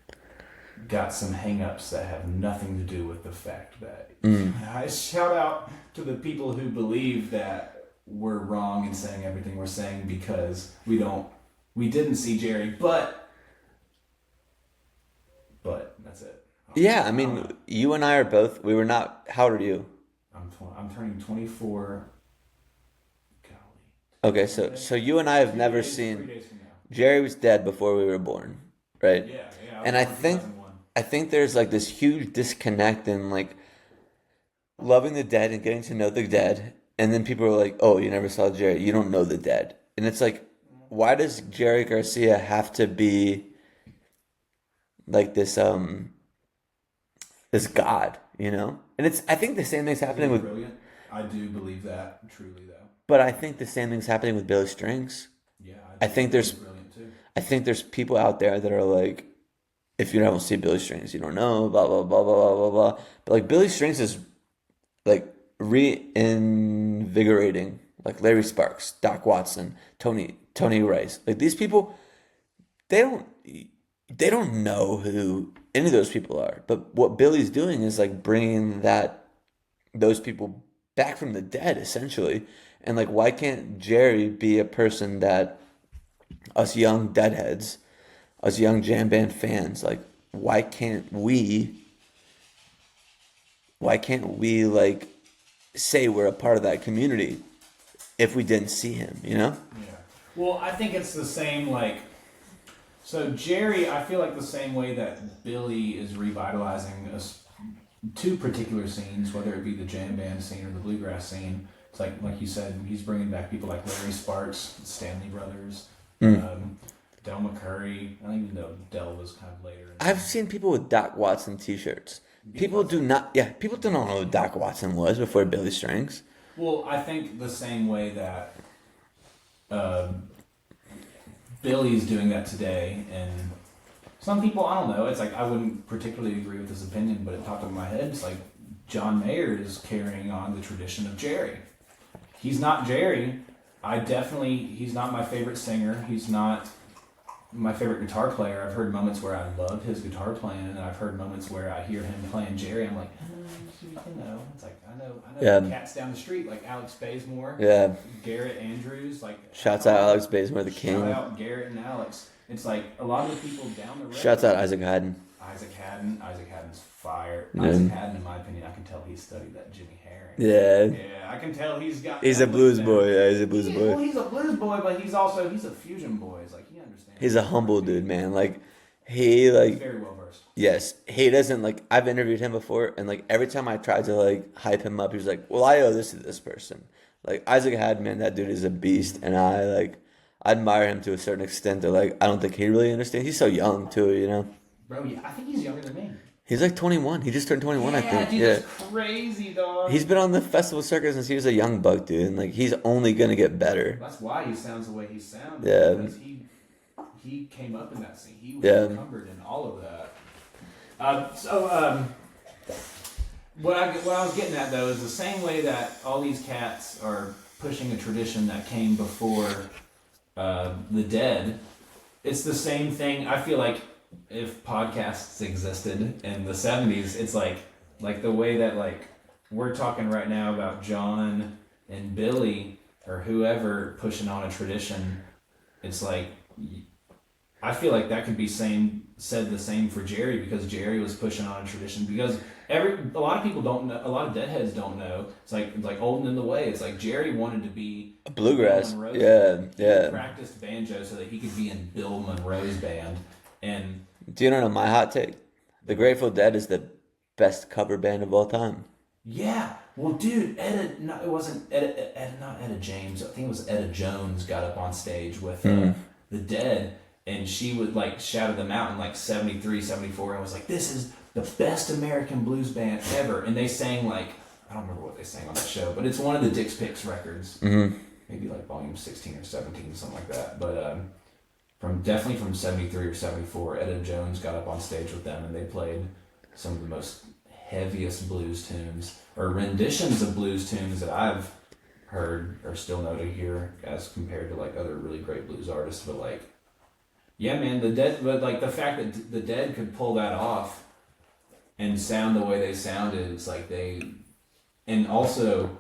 got some hang-ups that have nothing to do with the fact that I shout out to the people who believe that we're wrong in saying everything we're saying because we didn't see Jerry, but that's it. Yeah, I mean, you and I are both, we were not, how old are you? I'm turning 24. Golly. Okay, so you and I have never seen, 3 days from now. Jerry was dead before we were born, right? Yeah. And I think there's like this huge disconnect in like loving the dead and getting to know the dead, and then people are like, "Oh, you never saw Jerry. You don't know the dead." And it's like, why does Jerry Garcia have to be like this this god, you know? And I think the same thing's happening with. Brilliant. I do believe that truly, though. But I think the same thing's happening with Billy Strings. Yeah, I think there's brilliant too. I think there's people out there that are like, if you don't see Billy Strings, you don't know, blah, blah, blah, blah, blah, blah, blah. But like Billy Strings is like reinvigorating, like Larry Sparks, Doc Watson, Tony Rice. Like these people, they don't know who any of those people are. But what Billy's doing is like bringing those people back from the dead, essentially. And like, why can't Jerry be a person that us young deadheads, us young jam band fans, like, why can't we like say we're a part of that community if we didn't see him, you know? Yeah. Well, I think it's the same, like, so Jerry, I feel like the same way that Billy is revitalizing two particular scenes, whether it be the jam band scene or the bluegrass scene. It's like you said, he's bringing back people like Larry Sparks, Stanley Brothers, Del McCurry. I don't even know Del was kind of later. I've seen people with Doc Watson t-shirts. People do not. Yeah, people don't know who Doc Watson was before Billy Strings. Well, I think the same way that Billy's doing that today, and some people, I don't know, it's like I wouldn't particularly agree with his opinion, but it popped up in my head. It's like John Mayer is carrying on the tradition of Jerry. He's not Jerry. He's not my favorite singer. He's not my favorite guitar player. I've heard moments where I love his guitar playing, and I've heard moments where I hear him playing Jerry. I'm like, it's like I know cats down the street like Alex Bazemore, Garrett Andrews, like shouts out Alex Bazemore, the king. Shout out Garrett and Alex. It's like a lot of the people down the road. Shouts out Isaac Haddon. Isaac Haddon's fire. Yeah. Isaac Haddon, in my opinion, I can tell he studied that Jimmy Herring. Yeah, I can tell he's got. He's a blues boy. Yeah, he's a blues boy. Well, he's a blues boy, but he's a fusion boy. It's like he understands. He's a humble dude, man. Like he He's very well versed. Yes, he doesn't like. I've interviewed him before, and like every time I tried to like hype him up, he's like, "Well, I owe this to this person." Like Isaac Haddon, man, that dude is a beast, and I admire him to a certain extent. That like I don't think he really understands. He's so young too, you know. Bro, yeah, I think he's younger than me. He's like 21. He just turned 21, I think. Dude, that's crazy, dog. He's been on the festival circuit since he was a young buck, dude, and like he's only gonna get better. That's why he sounds the way he sounds. Yeah. Because he came up in that scene. He was encumbered in all of that. What I was getting at though is the same way that all these cats are pushing a tradition that came before the Dead. It's the same thing. I feel like if podcasts existed in the 70s, it's like the way that like we're talking right now about John and Billy or whoever pushing on a tradition. It's like I feel like that could be said the same for Jerry, because Jerry was pushing on a tradition, because a lot of people don't know, a lot of deadheads don't know. It's like Olden in the Way. It's like Jerry wanted to be a bluegrass. He practiced banjo so that he could be in Bill Monroe's band. And do you know my hot take? The Grateful Dead is the best cover band of all time. Yeah. Well, dude, it wasn't not Etta James. I think it was Etta Jones got up on stage with the Dead. And she would like shouted them out in like 73, 74 and was like, "This is the best American blues band ever." And they sang like, I don't remember what they sang on that show, but it's one of the Dick's Picks records. Mm-hmm. Maybe like volume 16 or 17, something like that. But definitely from 73 or 74, Etta Jones got up on stage with them and they played some of the most heaviest blues tunes, or renditions of blues tunes that I've heard or still know to hear as compared to like other really great blues artists. But like, yeah, man, the Dead, but like the fact that the Dead could pull that off and sound the way they sounded, it's like and also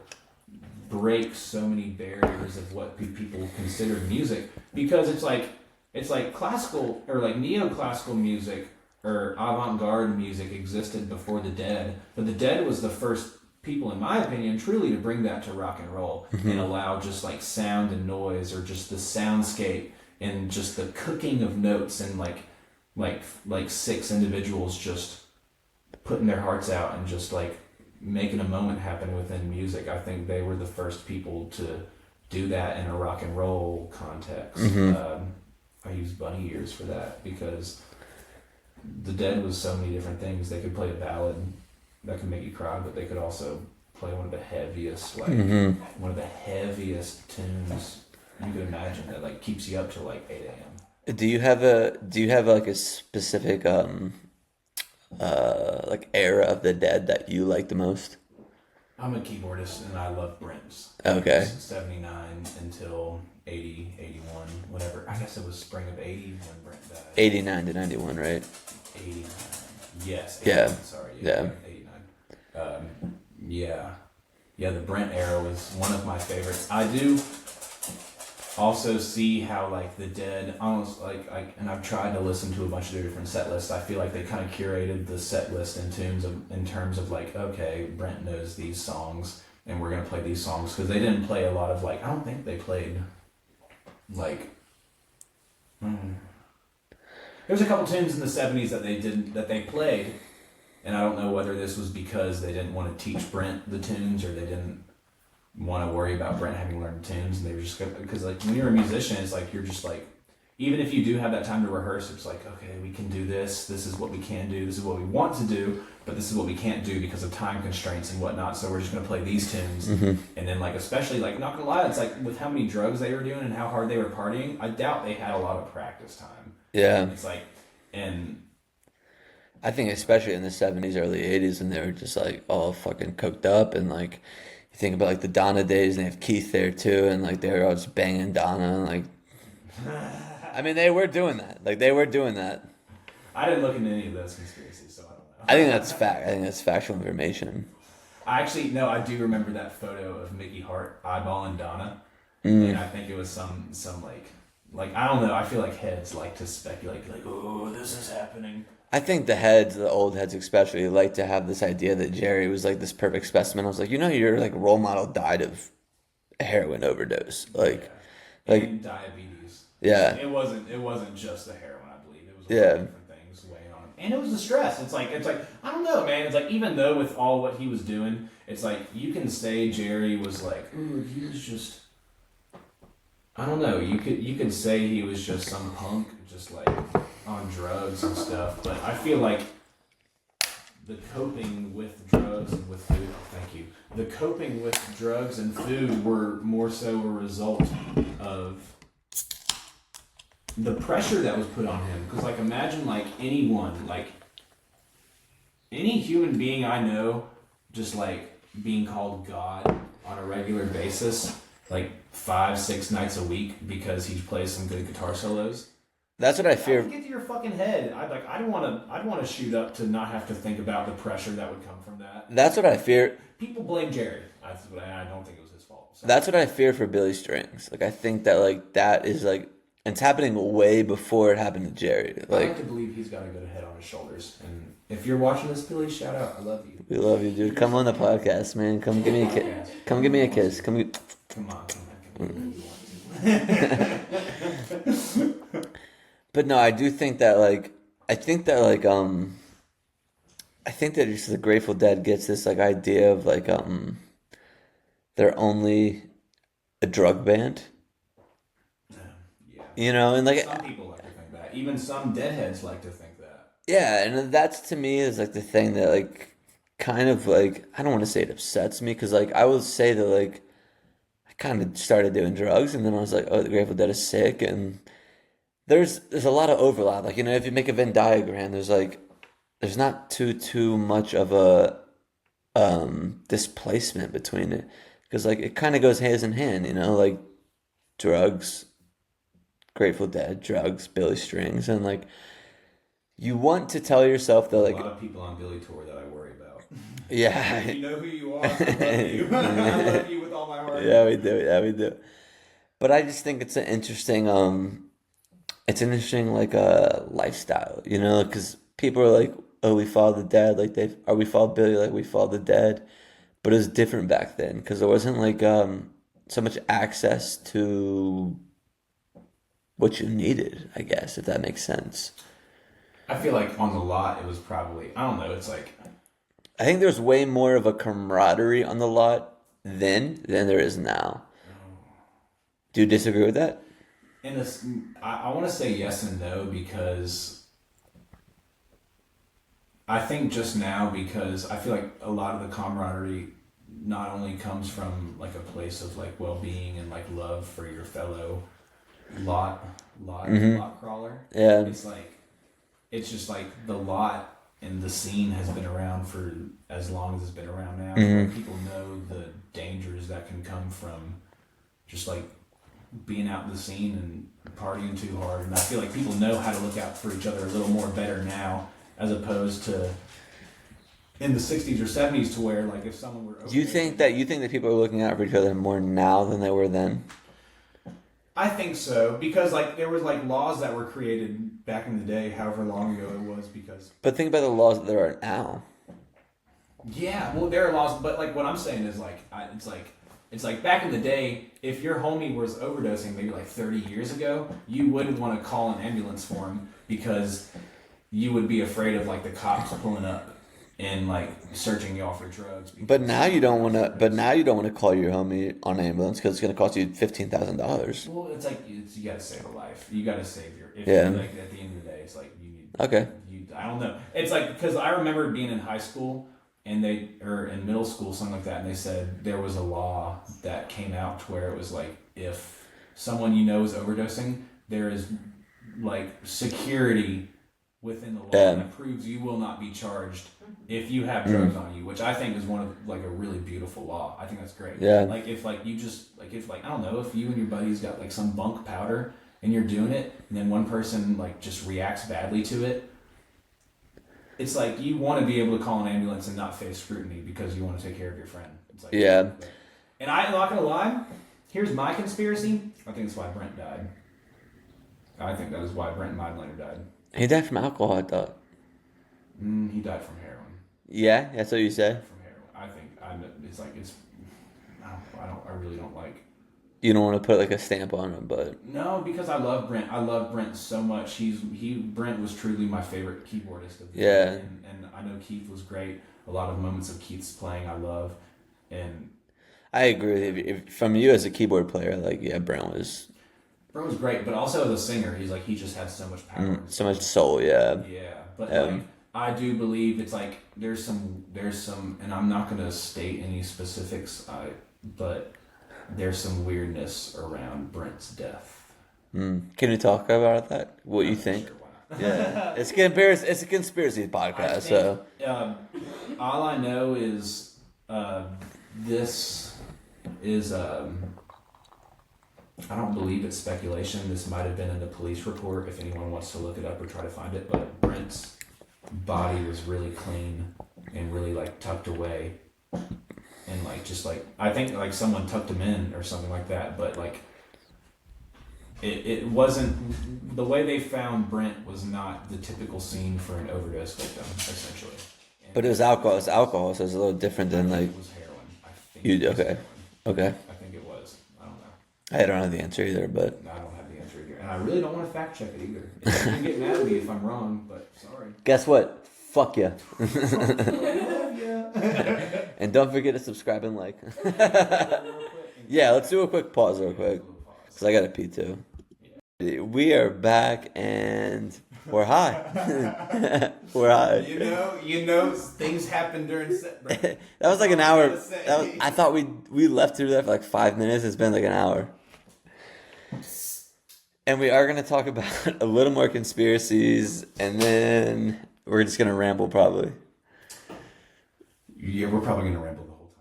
break so many barriers of what people considered music, because it's like classical or like neoclassical music or avant-garde music existed before the Dead, but the Dead was the first people, in my opinion, truly to bring that to rock and roll and allow just like sound and noise, or just the soundscape and just the cooking of notes, and like six individuals just putting their hearts out and just like making a moment happen within music. I think they were the first people to do that in a rock and roll context. I use bunny ears for that, because the Dead was so many different things. They could play a ballad that could make you cry, but they could also play one of the heaviest, one of the heaviest tunes you could imagine, that like keeps you up till like 8 a.m. Do you have like a specific like era of the Dead that you like the most? I'm a keyboardist and I love Brent's. Okay. 79 until 80, 81, whatever. I guess it was spring of 80 when Brent died. 89 to 91, right? 89. Yes. 89, Yeah. Sorry. Yeah. 89. Yeah, the Brent era was one of my favorites. I do also see how like the Dead almost and I've tried to listen to a bunch of their different set lists. I feel like they kind of curated the set list in terms of like, okay, Brent knows these songs and we're gonna play these songs, because they didn't play a lot of like, I don't think they played like there's a couple tunes in the 70s that they played, and I don't know whether this was because they didn't want to teach Brent the tunes, or they didn't want to worry about Brent having learned tunes, and they were just, because like when you're a musician, it's like you're just like, even if you do have that time to rehearse, it's like, okay, we can do this. This is what we can do. This is what we want to do, but this is what we can't do because of time constraints and whatnot. So we're just going to play these tunes. And then like, especially like, not going to lie, it's like with how many drugs they were doing and how hard they were partying, I doubt they had a lot of practice time. Yeah. And it's like, and I think especially in the 70s, early 80s, and they were just like all fucking coked up, and like you think about like the Donna days, and they have Keith there too, and like they were all just banging Donna, and like I mean they were doing that. Like they were doing that. I didn't look into any of those conspiracies, so I don't know. I think that's fact. I think that's factual information. I do remember that photo of Mickey Hart eyeballing Donna, and I think it was some like I don't know. I feel like heads like to speculate, like, oh, this is happening. I think the old heads especially, like to have this idea that Jerry was like this perfect specimen. I was like, your like role model died of a heroin overdose, And diabetes. Yeah. It wasn't just the heroin, I believe. It was a lot of different things weighing on him. And it was the stress. It's like I don't know, man. It's like even though with all what he was doing, it's like you can say Jerry was like, ooh, he was just, I don't know. You could say he was just some punk, just like on drugs and stuff. But I feel like the coping with drugs and with food. Thank you. The coping with drugs and food were more so a result of the pressure that was put on him. Because like imagine like anyone, like any human being I know, just like being called God on a regular basis, like 5-6 nights a week because he plays some good guitar solos. That's what I fear. Get to your fucking head. I'd want to shoot up to not have to think about the pressure that would come from that. That's what I fear. People blame Jerry. That's what I don't think it was his fault. So. That's what I fear for Billy Strings. Like I think that like that is like it's happening way before it happened to Jerry. Like I like to believe he's got a good head on his shoulders. And if you're watching this, Billy, shout out. I love you. We love you, dude. Come on the podcast, man. Come give me a kiss. Come give me a kiss. Come on. But no, I do think that I think that just the Grateful Dead gets this like idea of like they're only a drug band. Yeah. And like some people like to think that. Even some deadheads like to think that. Yeah, and that's to me is like the thing that like kind of like I don't want to say it upsets me because like I will say that like I kind of started doing drugs and then I was like, oh, the Grateful Dead is sick, and there's a lot of overlap. Like if you make a Venn diagram, there's not too much of a displacement between it because like it kind of goes hand in hand. Like drugs, Grateful Dead, drugs, Billy Strings, and like you want to tell yourself that like a lot of people on Billy tour that I worry about. Yeah, you know who you are. I love you. I love you with all my heart. Yeah, we do. But I just think it's an interesting like lifestyle, because people are like, oh, we follow the Dead, like we follow Billy like we follow the Dead, but it was different back then because there wasn't like so much access to what you needed, I guess, if that makes sense. I feel like on the lot it was probably, I don't know, it's like I think there's way more of a camaraderie on the lot then than there is now. Do you disagree with that? In this, I want to say yes and no because I think just now because I feel like a lot of the camaraderie not only comes from like a place of like well-being and like love for your fellow lot crawler. Yeah. It's just like the lot and the scene has been around for as long as it's been around now. Mm-hmm. People know the dangers that can come from just like being out in the scene and partying too hard. And I feel like people know how to look out for each other a little more better now as opposed to in the 60s or 70s to where like if someone were... You think that people are looking out for each other more now than they were then? I think so, because like there was like laws that were created back in the day, however long ago it was, because... But think about the laws that there are now. Yeah, well, there are laws, but like what I'm saying is like, it's like back in the day, if your homie was overdosing maybe like 30 years ago, you wouldn't want to call an ambulance for him because you would be afraid of like the cops pulling up. and like searching y'all for drugs. But now you don't want to. But now you don't want to call your homie on an ambulance because it's going to cost you $15,000. Well, it's like you got to save a life. You got to save your. If Yeah. Like at the end of the day, it's like you need. Okay. I don't know. It's like because I remember being in high school and or in middle school, something like that, and they said there was a law that came out to where it was like if someone you know is overdosing, there is like security within the law that proves you will not be charged if you have drugs on you, which I think is one of like a really beautiful law. I think that's great. Yeah. Like if like you just like if like I don't know if you and your buddies got like some bunk powder and you're doing it, and then one person like just reacts badly to it. It's like you want to be able to call an ambulance and not face scrutiny because you want to take care of your friend. It's like, Yeah. And I'm not gonna lie. Here's my conspiracy. I think it's why Brent died. I think that is why Brent Midlander died. He died from alcohol, I thought. He died from heroin. Yeah, that's what you said. From heroin. I think it's like it's. I really don't like. You don't want to put like a stamp on him, but No, because I love Brent. I love Brent so much. Brent was truly my favorite keyboardist of the day. And I know Keith was great. A lot of moments of Keith's playing I love, and I agree with you. From you as a keyboard player, like Brent was great. But also as a singer, he just had so much power, so much soul. Yeah. Yeah, but like I do believe it's like there's some, and I'm not gonna state any specifics. But there's some weirdness around Brent's death. Can you talk about that? What you think? Sure, why not? Yeah, it's a conspiracy podcast. So all I know is this is I don't believe it's speculation. This might have been in the police report if anyone wants to look it up or try to find it. But Brent's body was really clean and really like tucked away. And like just like I think like someone tucked him in or something like that, but like it wasn't the way they found Brent was not the typical scene for an overdose victim, essentially. But it was alcohol. It's alcohol, so it's a little different than like. It was heroin. I think it was heroin. Okay. I think it was. I don't know. I don't have the answer either, but I don't have the answer either, and I really don't want to fact check it either. You can get mad at me if I'm wrong, but sorry. guess what? Fuck ya. And don't forget to subscribe and like. Yeah, let's do a quick pause real quick. Because I got to pee too. We are back and we're high. We're high. You know, things happen during set break. That was like an hour. I thought we left through there for like 5 minutes. It's been like an hour. And we are going to talk about a little more conspiracies. And then we're just going to ramble probably. Yeah, we're probably going to ramble the whole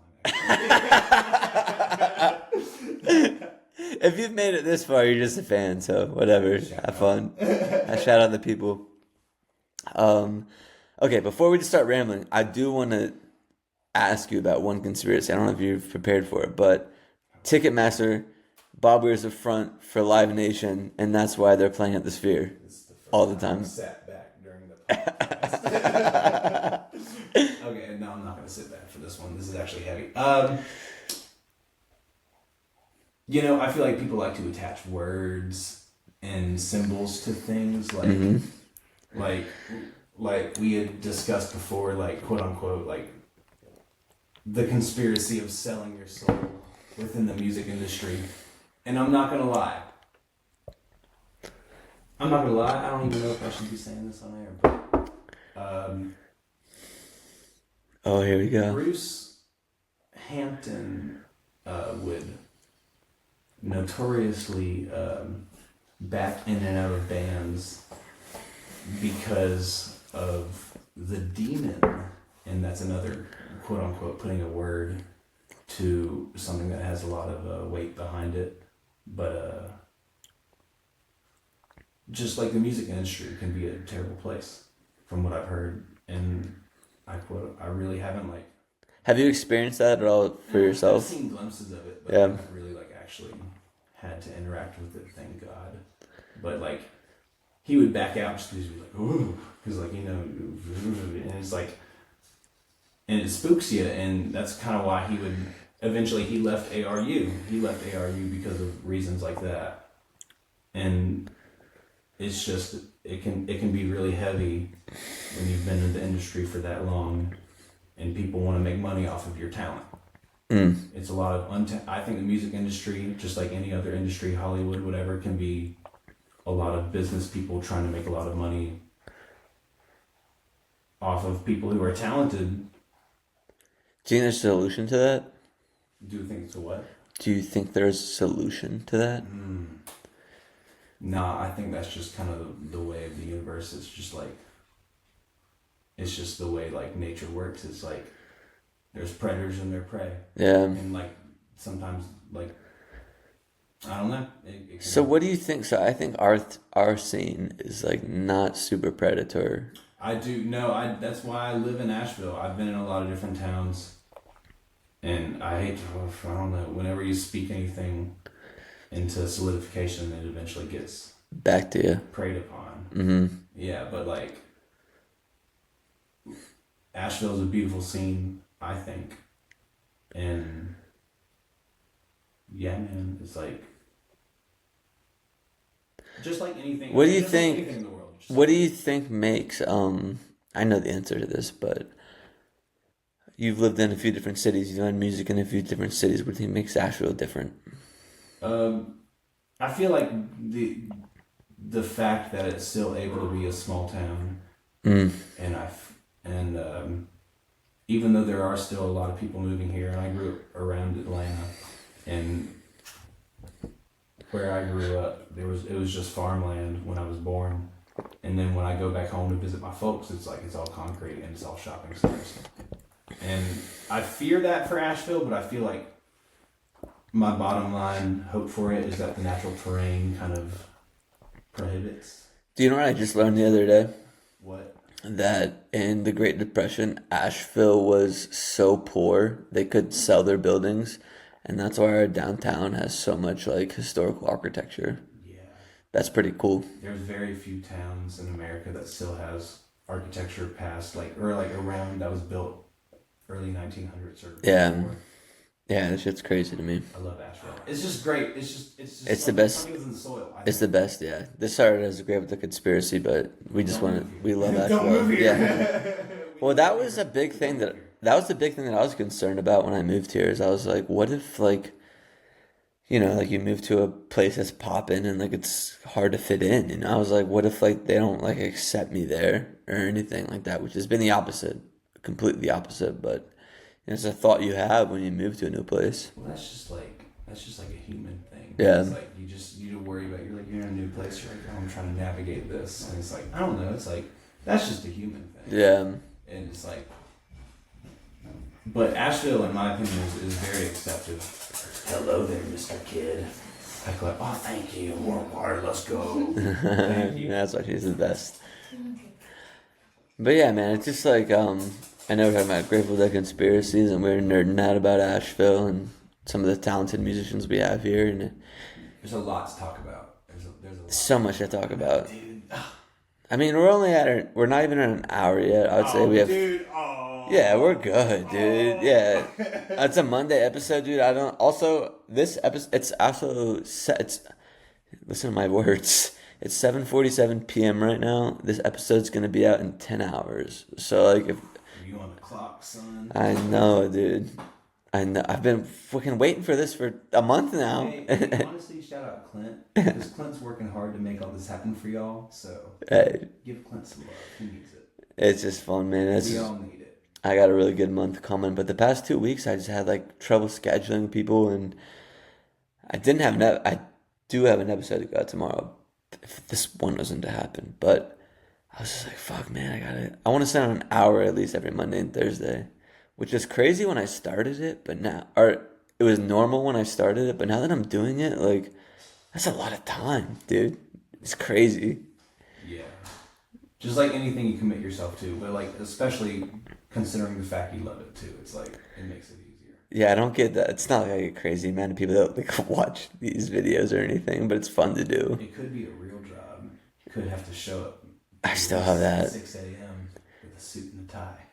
time. If you've made it this far, you're just a fan, so whatever. Have fun. I shout out the people. Okay, before we just start rambling, I do want to ask you about one conspiracy. I don't know if you're prepared for it, but Ticketmaster, Bob Weir's the front for Live Nation, and that's why they're playing at the Sphere all the time. I sat back during the podcast. Okay, no, I'm not going to sit back for this one. This is actually heavy. I feel like people like to attach words and symbols to things, like we had discussed before, like quote unquote, like the conspiracy of selling your soul within the music industry. And I'm not gonna lie. I don't even know if I should be saying this on air, but oh, here we go. Bruce Hampton would notoriously back in and out of bands because of the demon, and that's another quote unquote putting a word to something that has a lot of weight behind it, but just like the music industry can be a terrible place from what I've heard, and I really haven't Have you experienced that at all for yourself? I've seen glimpses of it, but Yeah. I haven't really actually had to interact with it, thank God. But he would back out just because he'd be like, ooh, because and it's like, and it spooks you, and that's kind of why he left ARU. He left ARU because of reasons like that, and it's just it can be really heavy when you've been in the industry for that long, and people want to make money off of your talent. It's a lot of I think the music industry, just like any other industry, Hollywood, whatever, can be a lot of business people trying to make a lot of money off of people who are talented. Do you think there's a solution to that? Do you think it's a what? Do you think there's a solution to that? Nah, I think that's just kind of the way of the universe. It's just like, it's just the way like nature works. It's like there's predators and there's prey. Yeah. And like sometimes like, I don't know. So what do you think? So I think our scene is like not super predator. I do no. That's why I live in Asheville. I've been in a lot of different towns, and I hate to. I don't know. Whenever you speak anything into solidification, it eventually gets back to you, preyed upon. Mm-hmm. Yeah, but like Asheville is a beautiful scene, I think, and yeah, man, it's like just like anything. What do you just think? Like anything in the world. What do you think makes I know the answer to this, but you've lived in a few different cities, you've done music in a few different cities. What do you think makes Asheville different? I feel like the fact that it's still able to be a small town, and even though there are still a lot of people moving here, and I grew up around Atlanta, and where I grew up, it was just farmland when I was born. And then when I go back home to visit my folks, it's like it's all concrete and it's all shopping centers. And I fear that for Asheville, but I feel like my bottom line hope for it is that the natural terrain kind of prohibits. Do you know what I just learned the other day? What? That in the Great Depression, Asheville was so poor they could sell their buildings, and that's why our downtown has so much like historical architecture. That's pretty cool. There's very few towns in America that still has architecture past around that was built early 1900s or before. Yeah, that shit's crazy to me. I love Asheville. It's just great. It's the best. In the soil, it's the best. Yeah. This started as a great with the conspiracy, but we just we love Asheville. Don't move here. Yeah. Well, that was a big thing that the big thing that I was concerned about when I moved here. Is I was like, what if like, you know, like you move to a place that's popping and like it's hard to fit in. And I was like, what if like they don't like accept me there or anything like that, which has been the opposite, completely the opposite. But it's a thought you have when you move to a new place. Well, that's just like a human thing. Yeah. It's like you worry about you're in a new place. You're like, oh, I'm trying to navigate this, and it's like I don't know. It's like that's just a human thing. Yeah. And it's like, but Asheville, in my opinion, is very accepting. Hello there, Mr. Kid. Like, oh, thank you. More water, let's go. Thank you. That's why she's the best. But yeah, man, it's just like, I know we're talking about Grateful Dead conspiracies, and we're nerding out about Asheville and some of the talented musicians we have here. And there's a lot to talk about. There's a lot. So much to talk about. Dude. I mean, we're not even at an hour yet. I would say we have. Dude. Yeah, we're good, dude. Yeah, it's a Monday episode, dude. This episode, listen to my words. It's 7:47 p.m. right now. This episode's gonna be out in 10 hours. So like, if you on the clock, son? I know, dude. I know. I've been fucking waiting for this for a month now. Hey, honestly, shout out Clint, because Clint's working hard to make all this happen for y'all. So hey, give Clint some love. He needs it. It's just fun, man. We all need it. I got a really good month coming, but the past 2 weeks I just had like trouble scheduling people, and I didn't have I do have an episode to go out tomorrow if this one wasn't to happen, but I was just like, fuck, man, I want to send out an hour at least every Monday and Thursday, which is crazy when I started it, but now, or it was normal when I started it, but now that I'm doing it, like, that's a lot of time, dude. It's crazy. Yeah. Just like anything you commit yourself to, but like, especially considering the fact you love it too, it's like, it makes it easier. Yeah, I don't get that. It's not like I get crazy amount of people that like watch these videos or anything, but it's fun to do. It could be a real job. You could have to show up. I still have that. 6 a.m. with a suit and a tie.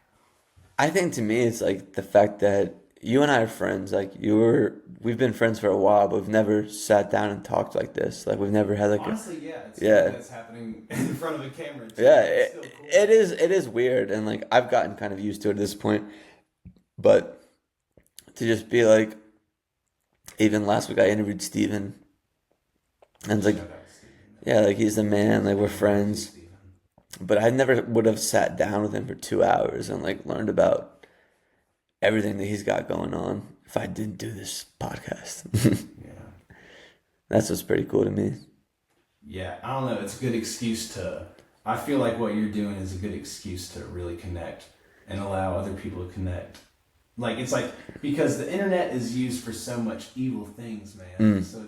I think to me, it's like the fact that you and I are friends. Like we've been friends for a while, but we've never sat down and talked like this. Like we've never had like honestly, yeah, it's it's happening in front of a camera too. Yeah, it's still cool. it is weird, and like I've gotten kind of used to it at this point. But to just be like, even last week I interviewed Steven, and it's like, Shout out to Steven. yeah, like he's the man, like we're friends. Steven. But I never would have sat down with him for 2 hours and like learned about everything that he's got going on if I didn't do this podcast. Yeah. That's what's pretty cool to me. Yeah, I don't know. It's a good excuse to. I feel like what you're doing is a good excuse to really connect and allow other people to connect. Like it's like because the internet is used for so much evil things, man. So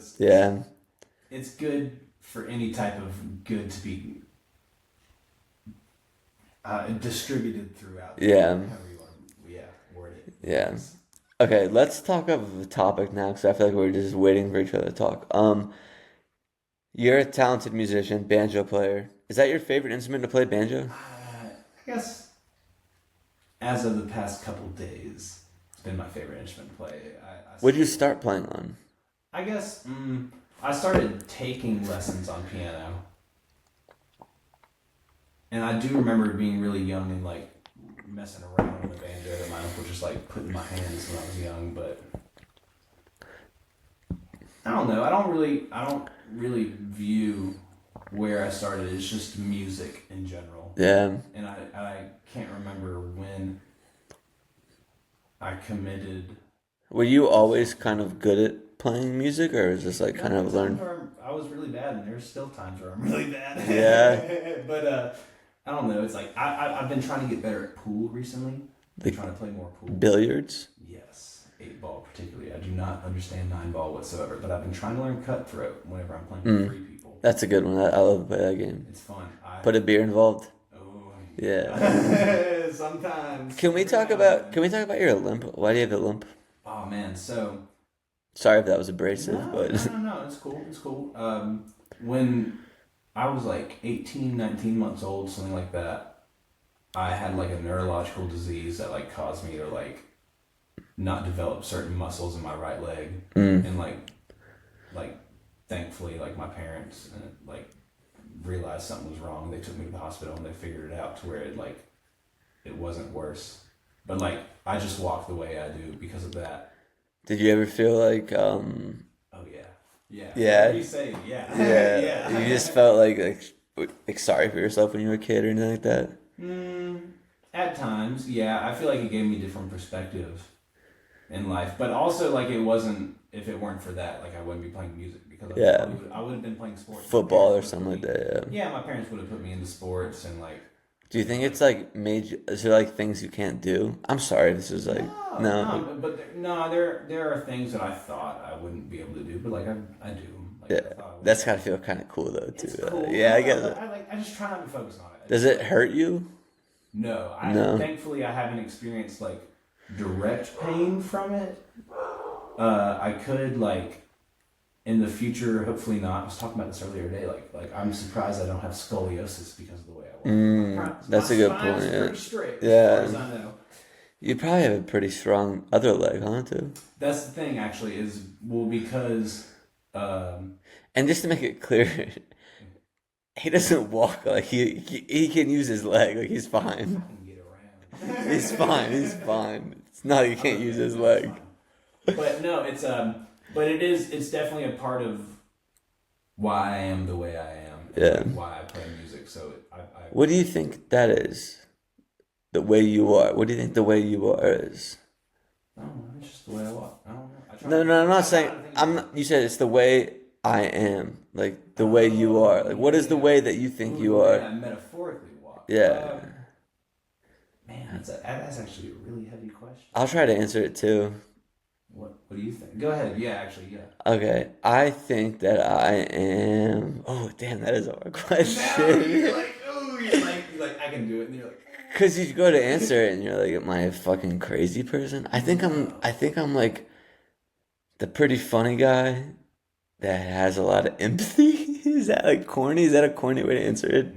it's good for any type of good to be distributed throughout. Yeah. However you want to, word it. Yeah. Okay, let's talk of the topic now because I feel like we're just waiting for each other to talk. You're a talented musician, banjo player. Is that your favorite instrument to play, banjo? I guess as of the past couple days, it's been my favorite instrument to play. What did you start playing on? I guess I started taking lessons on piano. And I do remember being really young and like messing around with the banjo that my uncle just like put in my hands when I was young, but I don't know. I don't really view where I started. It's just music in general. Yeah. And I can't remember when I committed. Were you always kind of good at playing music, or was this like kind of learned? I was really bad, and there's still times where I'm really bad. Yeah. But I don't know. It's like I've been trying to get better at pool recently. Like trying to play more pool. Billiards? Yes, 8-ball particularly. I do not understand 9-ball whatsoever, but I've been trying to learn cutthroat whenever I'm playing with 3 people. That's a good one. I love to play that game. It's fun. Put a beer involved. Oh yeah. Sometimes. Can we talk about your limp? Why do you have a limp? Oh man, so. Sorry if that was abrasive, but No, it's cool. It's cool. When I was like 18, 19 months old, something like that, I had like a neurological disease that like caused me to like not develop certain muscles in my right leg, and like thankfully like my parents like realized something was wrong. They took me to the hospital and they figured it out to where it wasn't worse. But like I just walk the way I do because of that. Did you ever feel like Oh yeah. Yeah. What do you say? Yeah. Yeah. You just felt like sorry for yourself when you were a kid or anything like that? At times, yeah. I feel like it gave me a different perspective in life. But also like it wasn't, if it weren't for that, like I wouldn't be playing music because I would have been playing sports. Football or something like that, yeah. Yeah, my parents would have put me into sports and like. Do you think it's like is there like things you can't do? I'm sorry, this is like no. There are things that I thought I wouldn't be able to do, but like I do. Like, yeah, that's gotta feel kind of cool though too. It's cool. Yeah, I guess. I just try not to focus on it. Does it hurt you? No, thankfully I haven't experienced like direct pain from it. I could like in the future, hopefully not. I was talking about this earlier today. Like I'm surprised I don't have scoliosis because of the way I walk. That's a good point. Pretty straight, yeah. As far as I know. You probably have a pretty strong other leg, huh? Too. That's the thing, actually, is because. And just to make it clear, he doesn't walk like he can use his leg. Like he's fine. I can get around. He's fine. It's not he can't use his leg. But no, but it's definitely a part of why I am the way I am. And why I play music. So What do you think that is? The way you are. What do you think the way you are is? I don't know. It's just the way I walk. I don't know. No, I'm not saying. You said it's the way I am. Like the way you are. Like what is the way that you think you are? I metaphorically walk. Yeah. Man, that's actually a really heavy question. I'll try to answer it too. What do you think? Go ahead. Yeah, actually, yeah. Okay, I think that I am. Oh, damn, that is a hard question. You're like, I can do it, and you're like. Cause you go to answer it, and you're like, "Am I a fucking crazy person?" I think I'm like the pretty funny guy that has a lot of empathy. Is that like corny? Is that a corny way to answer it?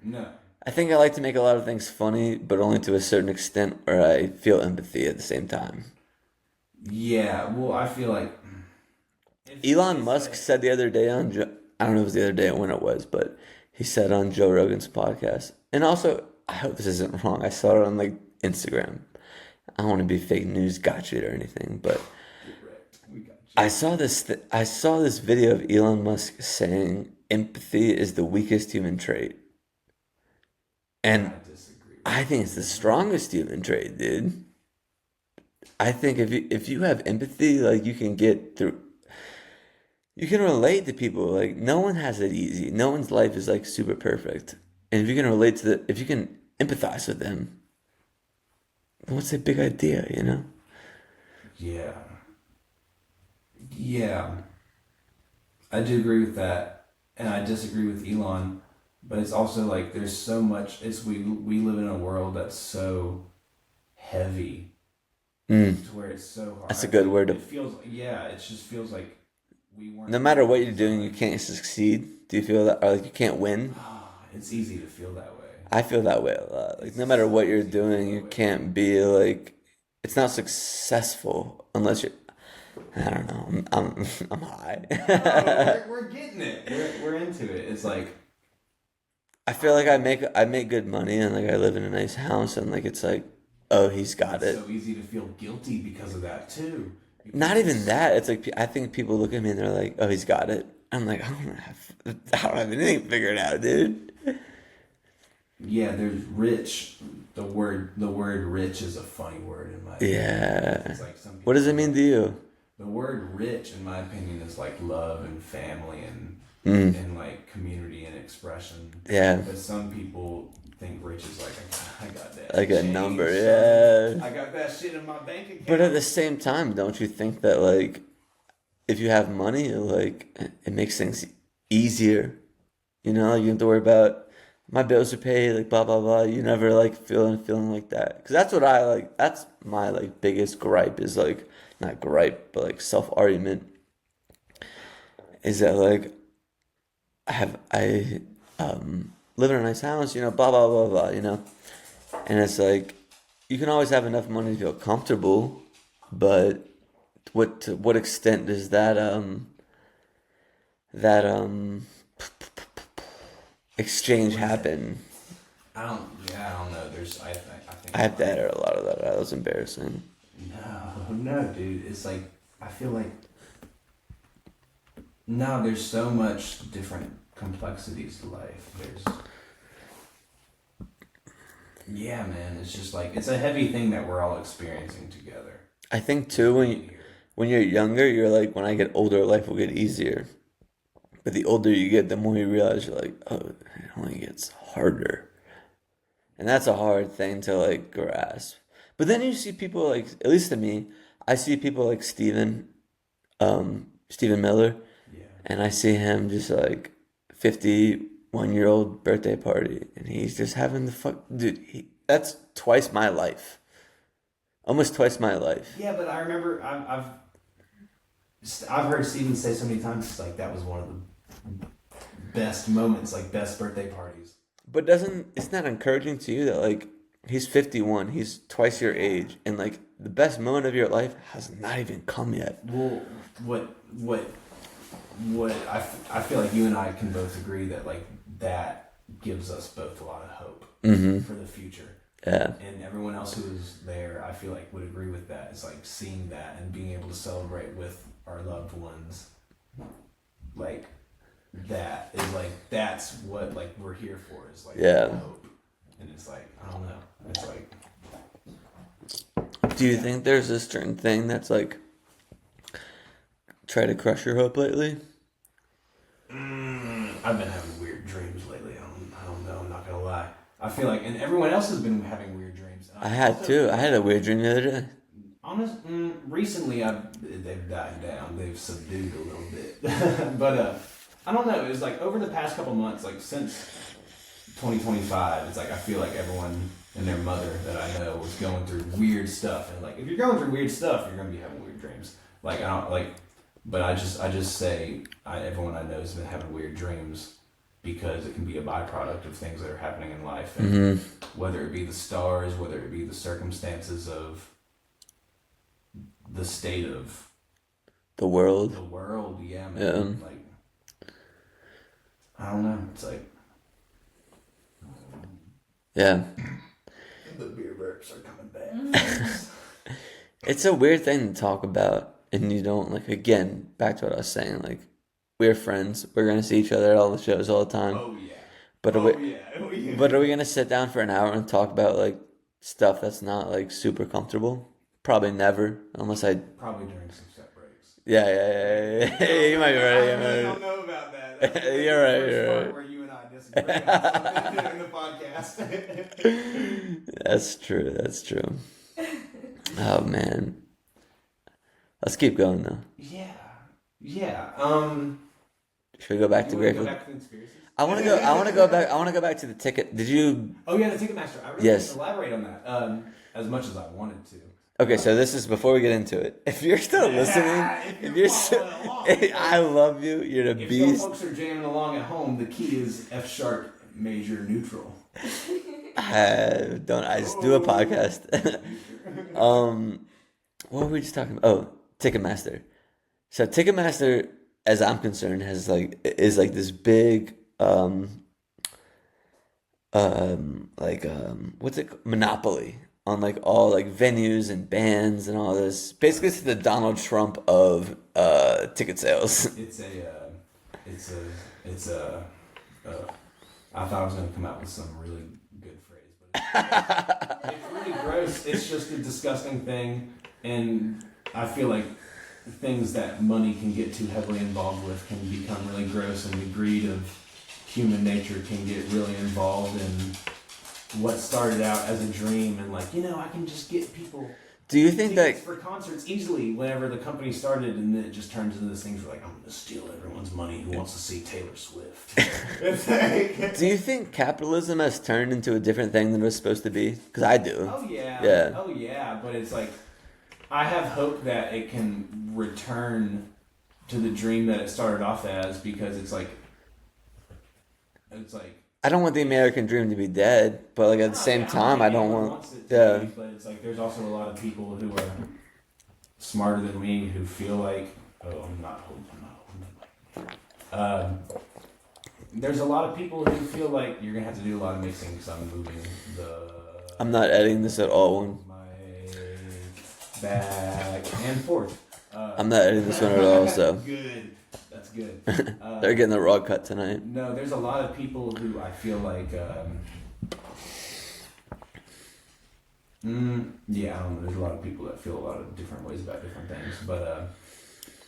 No. I think I like to make a lot of things funny, but only to a certain extent where I feel empathy at the same time. Yeah, well, I feel like Elon Musk said the other day on I don't know if it was the other day or when it was, but he said on Joe Rogan's podcast, and also I hope this isn't wrong. I saw it on like Instagram. I don't want to be fake news gotcha or anything, but We got you. I saw this video of Elon Musk saying empathy is the weakest human trait. And I disagree. I think it's the strongest human trait, dude. I think if you have empathy, like you can get through, you can relate to people. Like no one has it easy. No one's life is like super perfect. And if you can relate to if you can empathize with them, then what's a big idea, you know? Yeah. Yeah. I do agree with that. And I disagree with Elon. But it's also like there's so much we live in a world that's so heavy. To where it's so hard. That's a good word. It feels it just feels like we weren't. No matter what you're doing, you can't succeed. Do you feel that, or like you can't win? It's easy to feel that way. I feel that way a lot. Like no matter what you're doing, you can't be like. It's not successful unless you're. I don't know. I'm high. We're getting it. We're into it. It's like I feel like I make good money and like I live in a nice house and like it's like, oh, he's got it. so easy to feel guilty because of that too. Not even that. It's like I think people look at me and they're like, oh, he's got it. I'm like, I don't have anything figured out, dude. Yeah, there's rich. The word rich is a funny word in my opinion. Yeah. It's like some people, What does it mean to you? the word rich, in my opinion, is like love and family and and like community and expression. Yeah. But some people think rich is like I got that. Like a change, number, son. yeah. I got that shit in my bank account. But at the same time, don't you think that like if you have money, like it makes things easier? You know, you don't have to worry about my bills are paid, like blah blah blah. You never like feeling like that because that's what I like. That's my like biggest gripe is like not gripe, but like self argument is that like I live in a nice house, you know, blah blah blah blah, you know, and it's like you can always have enough money to feel comfortable, but to what extent does that exchange happen? I don't know. I think I have that or a lot of that. That was embarrassing. No, dude. It's like I feel like no. There's so much different complexities to life. Yeah, man. It's just like it's a heavy thing that we're all experiencing together. I think too when you're younger, you're like, when I get older, life will get easier. But the older you get, the more you realize you're like, oh, it only gets harder. And that's a hard thing to like grasp. But then you see people like, at least to me, I see people like Stephen Miller, and I see him just like 51-year-old birthday party, and he's just having the fuck, dude. That's twice my life, almost twice my life. Yeah, but I remember I've heard Steven say so many times it's like that was one of the best moments, like best birthday parties. But it's not encouraging to you that like he's 51, he's twice your age, and like the best moment of your life has not even come yet. Well, what I feel like you and I can both agree that like that gives us both a lot of hope for the future. Yeah. And everyone else who is there, I feel like would agree with that. It's like seeing that and being able to celebrate with our loved ones. Like that is like that's what like we're here for is like hope. And it's like I don't know. It's like do you think there's a certain thing that's like try to crush your hope lately? I've been having weird dreams lately. I don't know. I'm not gonna lie. I feel like, and everyone else has been having weird dreams. I had too. I had a weird dream the other day. Recently they've died down. They've subdued a little bit. But I don't know. It was like over the past couple months, like since 2025, it's like I feel like everyone and their mother that I know was going through weird stuff. And like if you're going through weird stuff, you're gonna be having weird dreams. Like I don't like, but I just say everyone I know has been having weird dreams because it can be a byproduct of things that are happening in life, and whether it be the stars, whether it be the circumstances of the state of the world. Yeah, man. Like I don't know. It's like yeah. the beer burps are coming back. It's a weird thing to talk about, and you don't like. Again, back to what I was saying. Like, we're friends. We're gonna see each other at all the shows all the time. Oh yeah. But are Oh we? yeah. Oh yeah. But are we gonna sit down for an hour and talk about like stuff that's not like super comfortable? Probably never, unless I. Probably during some set breaks. Yeah. You might be right. I You really might don't be. know about that. That's You're right, the first you're part right. where you and I disagree on something in the podcast. That's true. That's true. Oh man, let's keep going though. Yeah. Yeah. Should we go back to You want to Grateful? go back to conspiracies? I want to go. I want to go back. I want to go back to the ticket. Did you? Oh yeah, the Ticketmaster. I really Yes. didn't elaborate on that as much as I wanted to. Okay, so this is before we get into it. If you're still listening, if you're still, following along. I love you. You're the If you beast. folks are jamming along at home, the key is F sharp major neutral. Don't I just do a podcast? What were we just talking about? Oh, Ticketmaster. So Ticketmaster, as I'm concerned, is like this big what's it called? Monopoly on like all like venues and bands and all this. Basically, it's the Donald Trump of ticket sales. It's a. I thought I was going to come out with some really good phrase, but it's really gross. It's just a disgusting thing, and I feel like things that money can get too heavily involved with can become really gross, and the greed of human nature can get really involved in what started out as a dream, and like, I can just get people Do you think tickets that? for concerts easily whenever the company started, and then it just turns into this thing where like, I'm going to steal everyone's money who wants to see Taylor Swift. It's like, Do you think capitalism has turned into a different thing than it was supposed to be? Because I do. oh yeah, Yeah. oh yeah, but it's like, I have hope that it can return to the dream that it started off as, because it's like I don't want the American dream to be dead, but like at the same time, I don't want. wants it to Yeah. be, but it's like there's also a lot of people who are smarter than me who feel like, I'm not holding there's a lot of people who feel like you're gonna have to do a lot of mixing because I'm moving I'm not editing this at all. my back and forth. I'm not editing this one at all, so Good. That's good. they're getting the raw cut tonight. No, there's a lot of people who I feel like, yeah, I don't know. There's a lot of people that feel a lot of different ways about different things. But,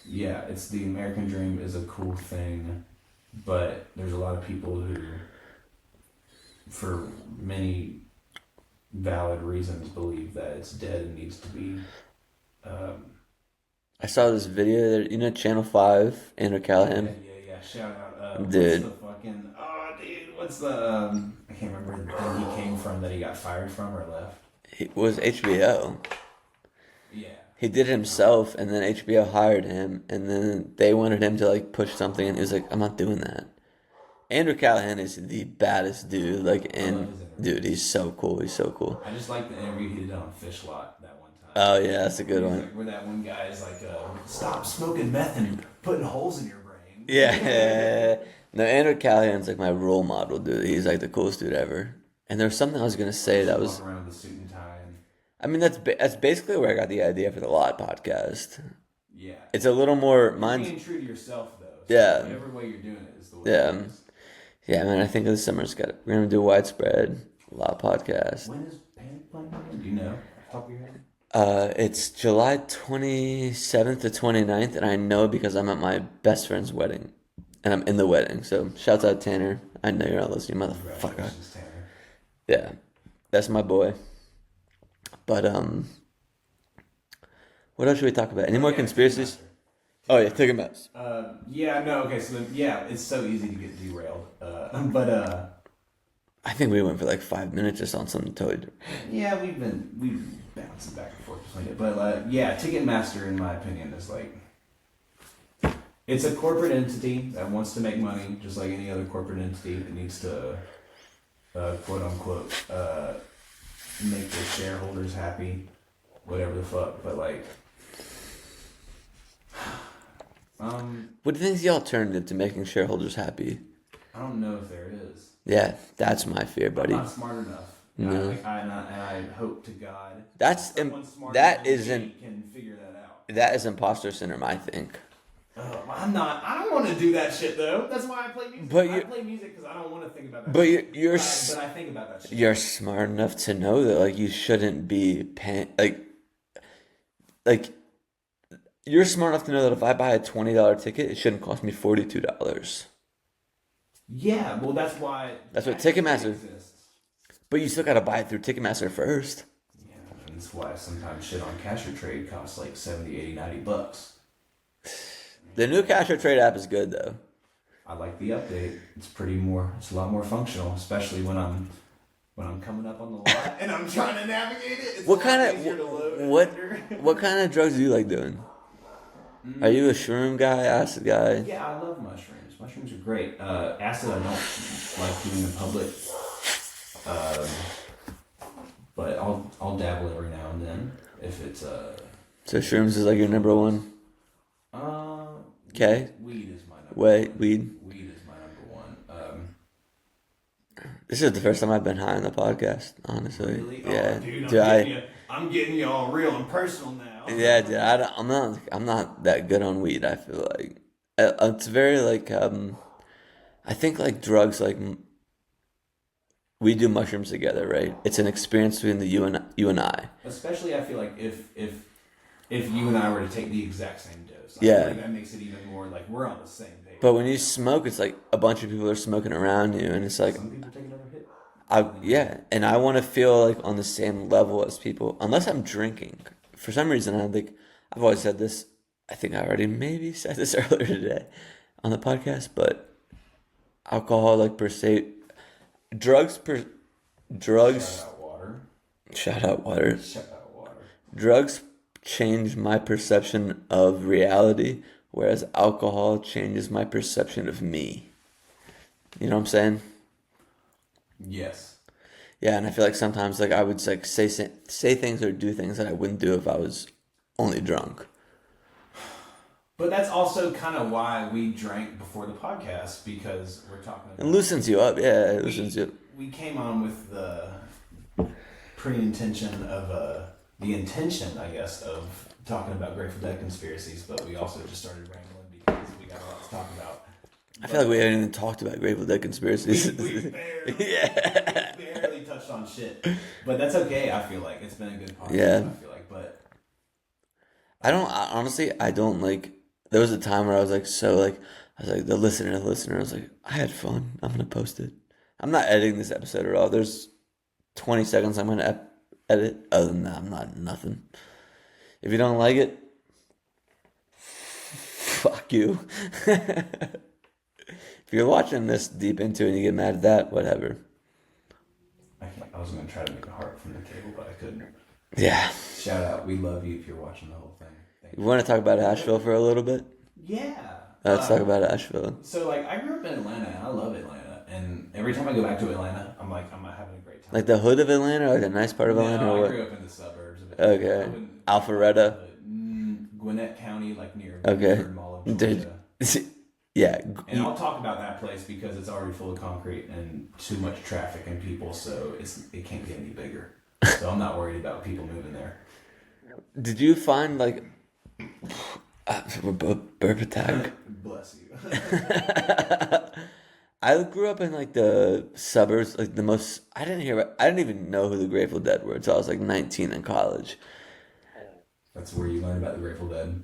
yeah, it's the American dream is a cool thing, but there's a lot of people who, for many valid reasons, believe that it's dead and needs to be, I saw this video that Channel 5, Andrew Callahan. Yeah. Shout out, Dude. What's the fucking? Oh, dude, what's the? I can't remember the thing he came from that he got fired from or left. It was HBO. Yeah. He did it himself, and then HBO hired him, and then they wanted him to like push something, and he was like, "I'm not doing that." Andrew Callahan is the baddest dude. Dude, he's so cool. He's so cool. I just like the interview he did on Fish Lot that one time. Oh yeah, that's a good one. Like, where that one guy is like, stop smoking meth and putting holes in your brain. Yeah. No, Andrew Callahan's like my role model, dude. He's like the coolest dude ever. And there was something I was gonna say that was. Walk around with a suit and tie. And, I mean, that's basically where I got the idea for the Lot podcast. yeah. It's a little more You're being true to yourself though. So Yeah. Whatever way you're doing it is the way Yeah. it is. Yeah, man. I think this summer's got it. We're gonna do widespread Lot podcast. When is Panic playing again? Do you know? Off the top of your head? It's July 27th to 29th, and I know because I'm at my best friend's wedding, and I'm in the wedding. So shouts out Tanner. I know you're not listening, motherfucker. Congratulations, Tanner. Yeah, that's my boy. But what else should we talk about? Any more conspiracies? Oh yeah, take a mess. Yeah, no, okay, so it's so easy to get derailed. But I think we went for like 5 minutes just on something totally different. yeah, we've bouncing back and forth between it. But yeah, Ticketmaster, in my opinion, is like, it's a corporate entity that wants to make money, just like any other corporate entity. It needs to, quote unquote, make their shareholders happy, whatever the fuck. But like, What do you think is the alternative to making shareholders happy? I don't know if there is. Yeah, that's my fear, buddy. I'm not smart enough And No. I hope to God That's someone smarter that than isn't me can figure that out. that is imposter syndrome, I think. I'm not. I don't want to do that shit though. That's why I play music. But I play music because I don't want to think about that. But shit. you're But I think about that shit. you're smart enough to know that like you shouldn't be paying like you're smart enough to know that if I buy a $20 ticket, it shouldn't cost me $42. Yeah, well, that's why. That's what Ticketmaster. exists. But you still gotta buy it through Ticketmaster first. Yeah, and that's why sometimes shit on Cash or Trade costs like 70, 80, 90 bucks. The new Cash or Trade app is good though. I like the update. It's a lot more functional, especially when I'm coming up on the lot and I'm trying to navigate it. It's What a kind lot of easier to load what under. what kind of drugs do you like doing? Are you a shroom guy, acid guy? Yeah, I love mushrooms. Mushrooms are great. Acid I don't like doing in public. But I'll dabble every now and then if it's So shrooms is like your number one. Okay. Weed is my number. Weed. Weed is my number one. This is the first time I've been high on the podcast, honestly. Really? Yeah, Oh, dude, dude, I'm getting you all real and personal now. yeah, dude. I'm not that good on weed. I feel like it's very like I think like drugs like we do mushrooms together, right? It's an experience between you and I. Especially, I feel like if you and I were to take the exact same dose, I Yeah. feel like that makes it even more like we're on the same page. But when you smoke, it's like a bunch of people are smoking around you, and it's like Some people take another hit. and I want to feel like on the same level as people, unless I'm drinking. For some reason, I've always said this. I think I already maybe said this earlier today on the podcast, but alcohol, like per se, drugs. Shout out water. Shout out water. Drugs change my perception of reality, whereas alcohol changes my perception of me. You know what I'm saying? Yes. Yeah, and I feel like sometimes like I would like say things or do things that I wouldn't do if I was only drunk. But that's also kind of why we drank before the podcast, because we're talking about... It loosens you up, yeah, it loosens you up. We came on with the pre-intention of the intention, I guess, of talking about Grateful Dead conspiracies, but we also just started wrangling because we got a lot to talk about. I feel like we haven't even talked about Grateful Dead conspiracies. We barely touched on shit, but that's okay. I feel like it's been a good podcast. Yeah. I feel like, but I don't like. There was a time where I was like, the listener. I was like, I had fun. I'm gonna post it. I'm not editing this episode at all. There's 20 seconds I'm gonna edit. Other than that, I'm not nothing. If you don't like it, fuck you. If you're watching this deep into it and you get mad at that, whatever. I was gonna try to make a heart from the table, but I couldn't. Yeah. Shout out, we love you if you're watching the whole thing. You want to talk about Asheville for a little bit? Yeah. Let's talk about Asheville. So, like, I grew up in Atlanta, and I love Atlanta. And every time I go back to Atlanta, I'm like, I'm having a great time. Like the hood of Atlanta, or like the nice part of Atlanta, or I what? grew up in the suburbs of Okay. Atlanta. Alpharetta. Gwinnett County, like near Okay. Bedford Mall of Georgia. Yeah. And I'll talk about that place because it's already full of concrete and too much traffic and people, so it can't get any bigger. So I'm not worried about people moving there. Did you find like burp attack? Bless you. I grew up in like the suburbs, like the most. I didn't even know who the Grateful Dead were until I was like 19 in college. That's where you learn about the Grateful Dead.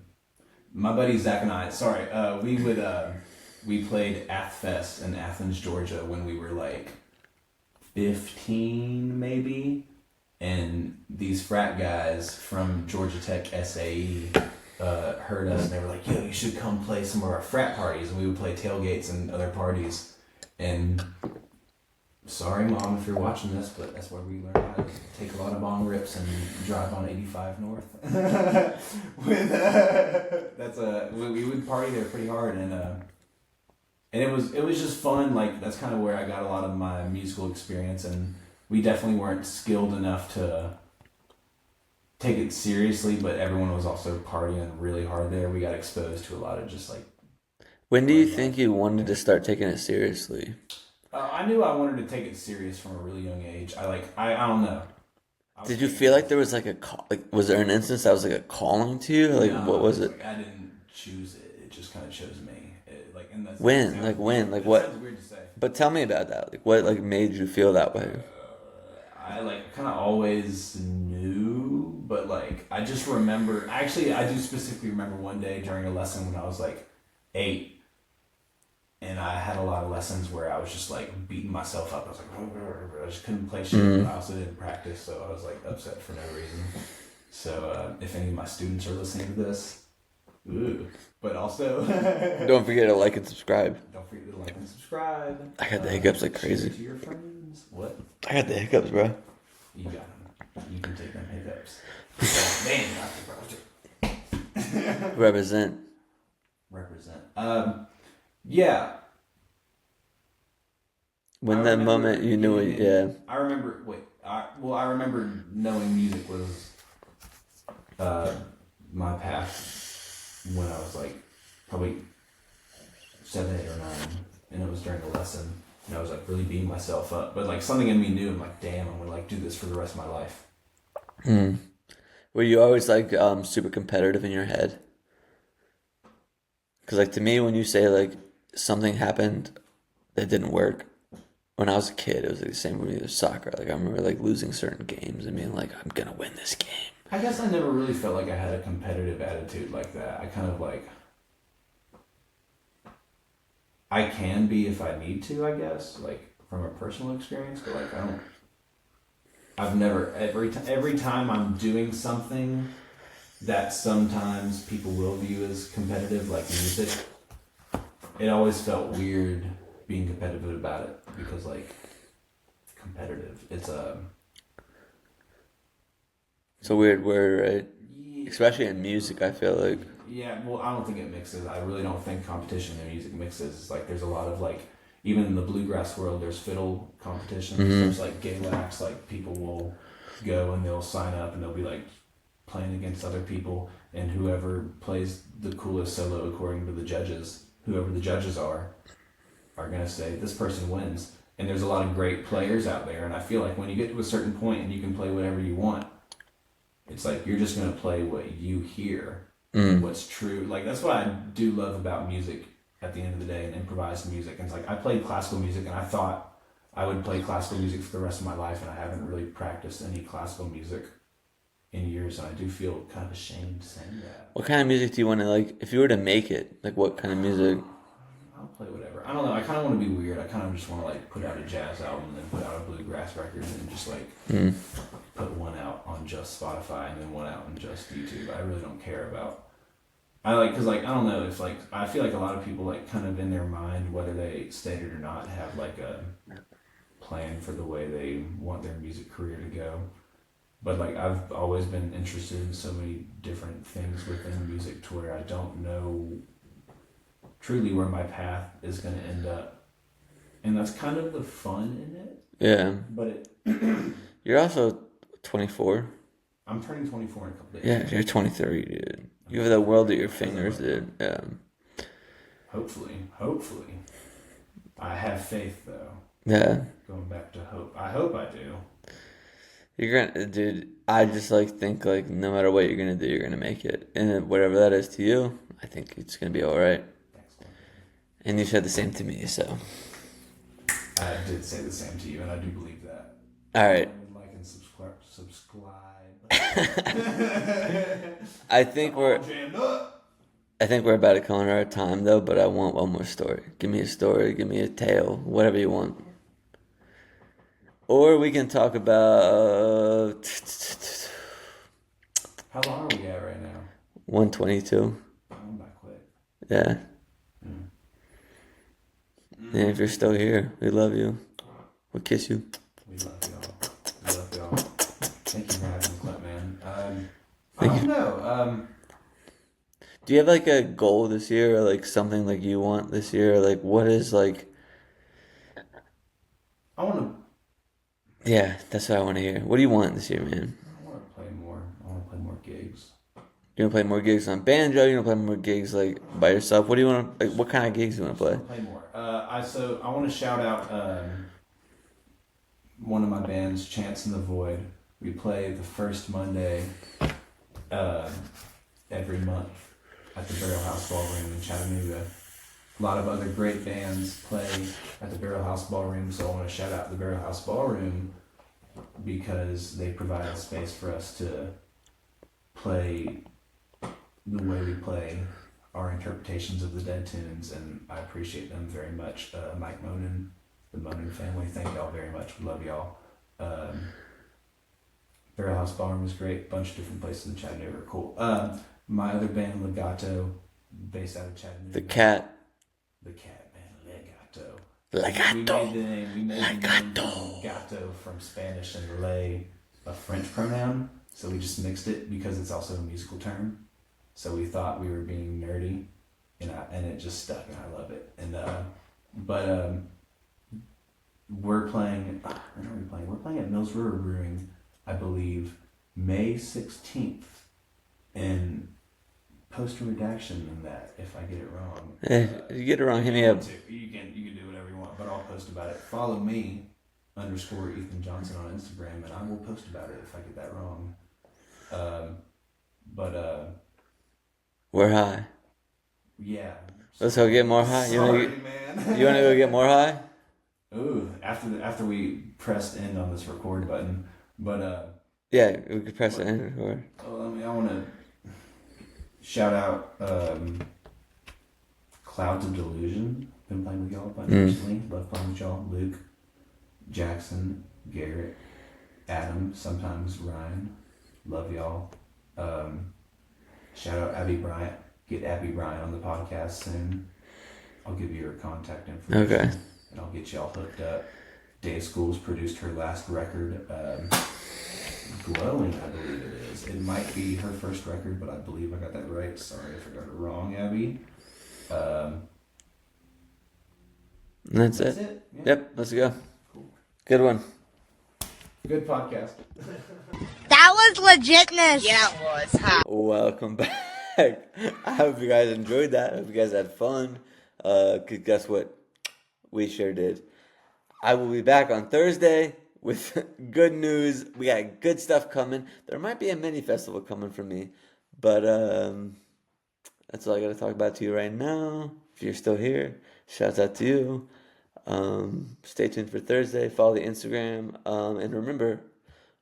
My buddy Zach and I, we played Athfest in Athens, Georgia when we were like 15 maybe. And these frat guys from Georgia Tech SAE heard us and they were like, yo, you should come play some of our frat parties. And we would play tailgates and other parties. And sorry, Mom, if you're watching this, but that's where we learned how to take a lot of bong rips and drive on 85 North. We would party there pretty hard, and it was just fun. Like, that's kind of where I got a lot of my musical experience, and we definitely weren't skilled enough to take it seriously, but everyone was also partying really hard there. We got exposed to a lot of just like... When do you think you wanted to start taking it seriously? I knew I wanted to take it serious from a really young age. I don't know. Did you feel like there was like a call, like was there an instance that was like a calling to you? Like No, what was it? Like, I didn't choose it. It just kind of chose me. And that's When? Like when? Like what? Sounds weird to say. But tell me about that. Like what like made you feel that way? I like kind of always knew, but like I just remember. Actually, I do specifically remember one day during a lesson when I was like 8, and I had a lot of lessons where I was just like beating myself up. I was like, I just couldn't play shit, but I also didn't practice, so I was like upset for no reason. So if any of my students are listening to this, ooh. But also, Don't forget to like and subscribe. don't forget to like and subscribe. I got the hiccups like Share crazy. it to your friends. What? I got the hiccups, bro. You got them. You can take them hiccups. Man, Dr. Represent. Represent. Yeah. When I that remember moment you knew it, yeah. I remember. Wait. I remember knowing music was my path when I was like probably 7, 8, or 9, and it was during a lesson, and I was like really beating myself up. But like something in me knew, I'm like, damn, I'm gonna like do this for the rest of my life. Were you always like super competitive in your head? Because like to me, when you say like something happened that didn't work, when I was a kid, it was like the same with me with soccer. Like I remember like losing certain games and being like, I'm gonna win this game. I guess I never really felt like I had a competitive attitude like that. I kind of like, I can be if I need to, I guess, like from a personal experience, but like I've never, every time I'm doing something that sometimes people will view as competitive, like music, it always felt weird being competitive about it because like competitive, it's a weird word, right? yeah. Especially in music, I feel like. Yeah, well, I don't think it mixes. I really don't think competition in music mixes. It's like there's a lot of like, even in the bluegrass world, there's fiddle competitions. There's like galax, like people will go and they'll sign up and they'll be like playing against other people, and whoever plays the coolest solo according to the judges, whoever the judges are gonna say this person wins. And there's a lot of great players out there, and I feel like when you get to a certain point and you can play whatever you want, it's like you're just gonna play what you hear. What's true. Like that's what I do love about music at the end of the day, and improvised music. And it's like I played classical music and I thought I would play classical music for the rest of my life, and I haven't really practiced any classical music in years, and I do feel kind of ashamed saying that. What kind of music do you want to like, if you were to make it, like what kind of music? I'll play whatever. I don't know, I kind of want to be weird. I kind of just want to like put out a jazz album and then put out a bluegrass record and just like put one out on just Spotify and then one out on just YouTube. I really don't care about, because like I don't know if like I feel like a lot of people like kind of in their mind, whether they state it or not, have like a plan for the way they want their music career to go. But like I've always been interested in so many different things within music to where I don't know truly where my path is going to end up, and that's kind of the fun in it. Yeah. But it. You're also 24. I'm turning 24 in a couple days. Yeah, you're 23, dude. You have the world at your fingers, dude. Yeah. Hopefully. I have faith, though. Yeah. Going back to hope. I hope I do. You're gonna, dude. I just like think like no matter what you're gonna do, you're gonna make it, and whatever that is to you, I think it's gonna be all right. Excellent. And you said the same to me, so. I did say the same to you, and I do believe that. All right. Like and subscribe. I think we're about to call in our time though, but I want one more story. Give me a story, give me a tale, whatever you want. Or we can talk about How long are we at right now? 122. I'm not quick. Yeah. And if you're still here, we love you. We'll kiss you. We love y'all. Thank you for having me, Clint, man. I don't know. Do you have like a goal this year, or like something like you want this year? Or like what is like? I want to. Yeah, that's what I want to hear. What do you want this year, man? I want to play more. I want to play more gigs. You want to play more gigs on banjo? You want to play more gigs like by yourself? What do you want to like? What kind of gigs do you want to play? Play more. I want to shout out one of my bands, Chance in the Void. We play the first Monday every month at the Barrel House Ballroom in Chattanooga. A lot of other great bands play at the Barrel House Ballroom, so I want to shout out the Barrel House Ballroom because they provide a space for us to play the way we play our interpretations of the Dead tunes, and I appreciate them very much. Mike Monin, the Monin family, thank y'all very much. We love y'all. Barrel House Ballroom was great. Bunch of different places in Chattanooga are cool. My other band, Legato, based out of Chattanooga. The cat, man, Legato. Legato. We made the name Legato from Spanish and lay a French pronoun, so we just mixed it because it's also a musical term. So we thought we were being nerdy, and it just stuck, and I love it. And we're playing. When are we playing? We're playing at Mills River Brewing, I believe, May 16th. And post redaction in that if I get it wrong. If you get it wrong, hit me up. You can do whatever you want, but I'll post about it. Follow me _Ethan Johnson on Instagram, and I will post about it if I get that wrong. We're high. Yeah. Let's go get more high. You wanna go get more high? Ooh, after we pressed end on this record button, but yeah, we could press the end record. I want to shout out Clouds of Delusion. Been playing with y'all a bunch recently. Love playing with y'all. Luke, Jackson, Garrett, Adam, sometimes Ryan. Love y'all. Shout out Abby Bryant. Get Abby Bryant on the podcast soon. I'll give you her contact information. Okay. And I'll get y'all hooked up. Day of School's produced her last record. Glowing, I believe it is. It might be her first record, but I believe I got that right. Sorry if I got it wrong, Abby. That's it. Yeah. Yep, let's go. Cool. Good one. Good podcast. That was legitness. Yeah, it was. Huh? Welcome back. I hope you guys enjoyed that. I hope you guys had fun. 'Cause guess what? We sure did. I will be back on Thursday with good news. We got good stuff coming. There might be a mini festival coming from me. But that's all I got to talk about to you right now. If you're still here, shouts out to you. Stay tuned for Thursday. Follow the Instagram. And remember,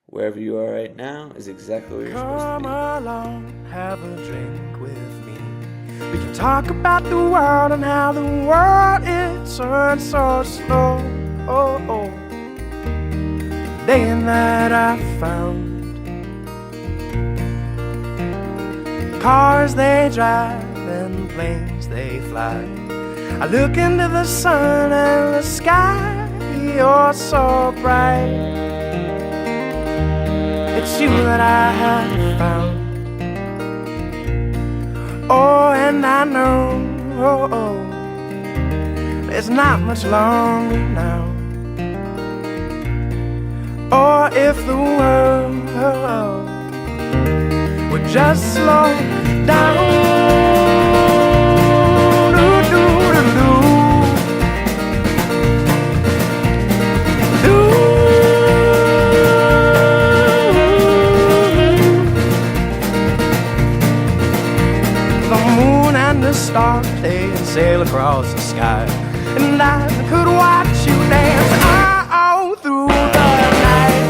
wherever you are right now is exactly where you're supposed to be. Come along, have a drink with me. We can talk about the world and how the world it turns so slow. Day and night I found cars they drive and planes they fly. I look into the sun and the sky, you're so bright. It's you that I have found. Oh, and I know there's not much longer now. Or if the world would just slow down. The stars they sail across the sky, and I could watch you dance all through the night.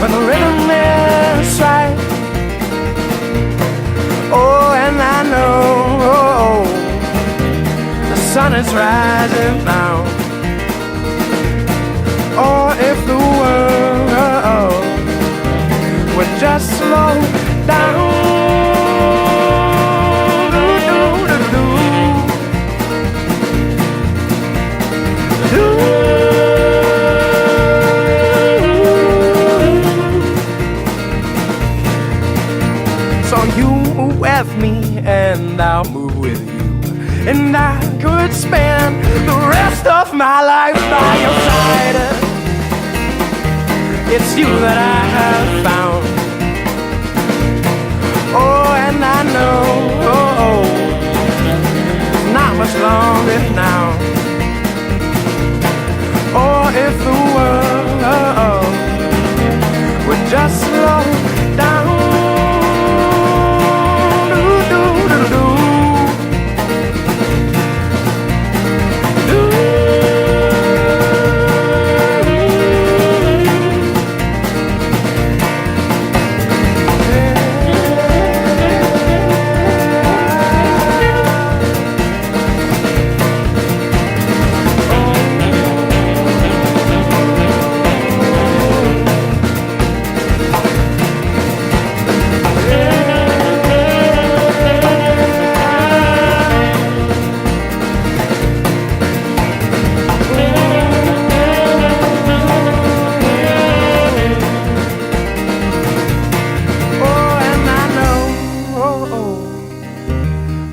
When the rhythm is right, oh, and I know the sun is rising now. Or if the world would just slow down. So you move with me and I'll move with you, and I could spend the rest of my life by your side. It's you that I have found. it now. Or if the world would just slow down.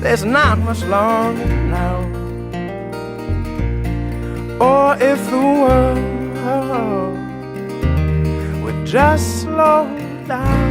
There's not much longer now. Or if the world would just slow down.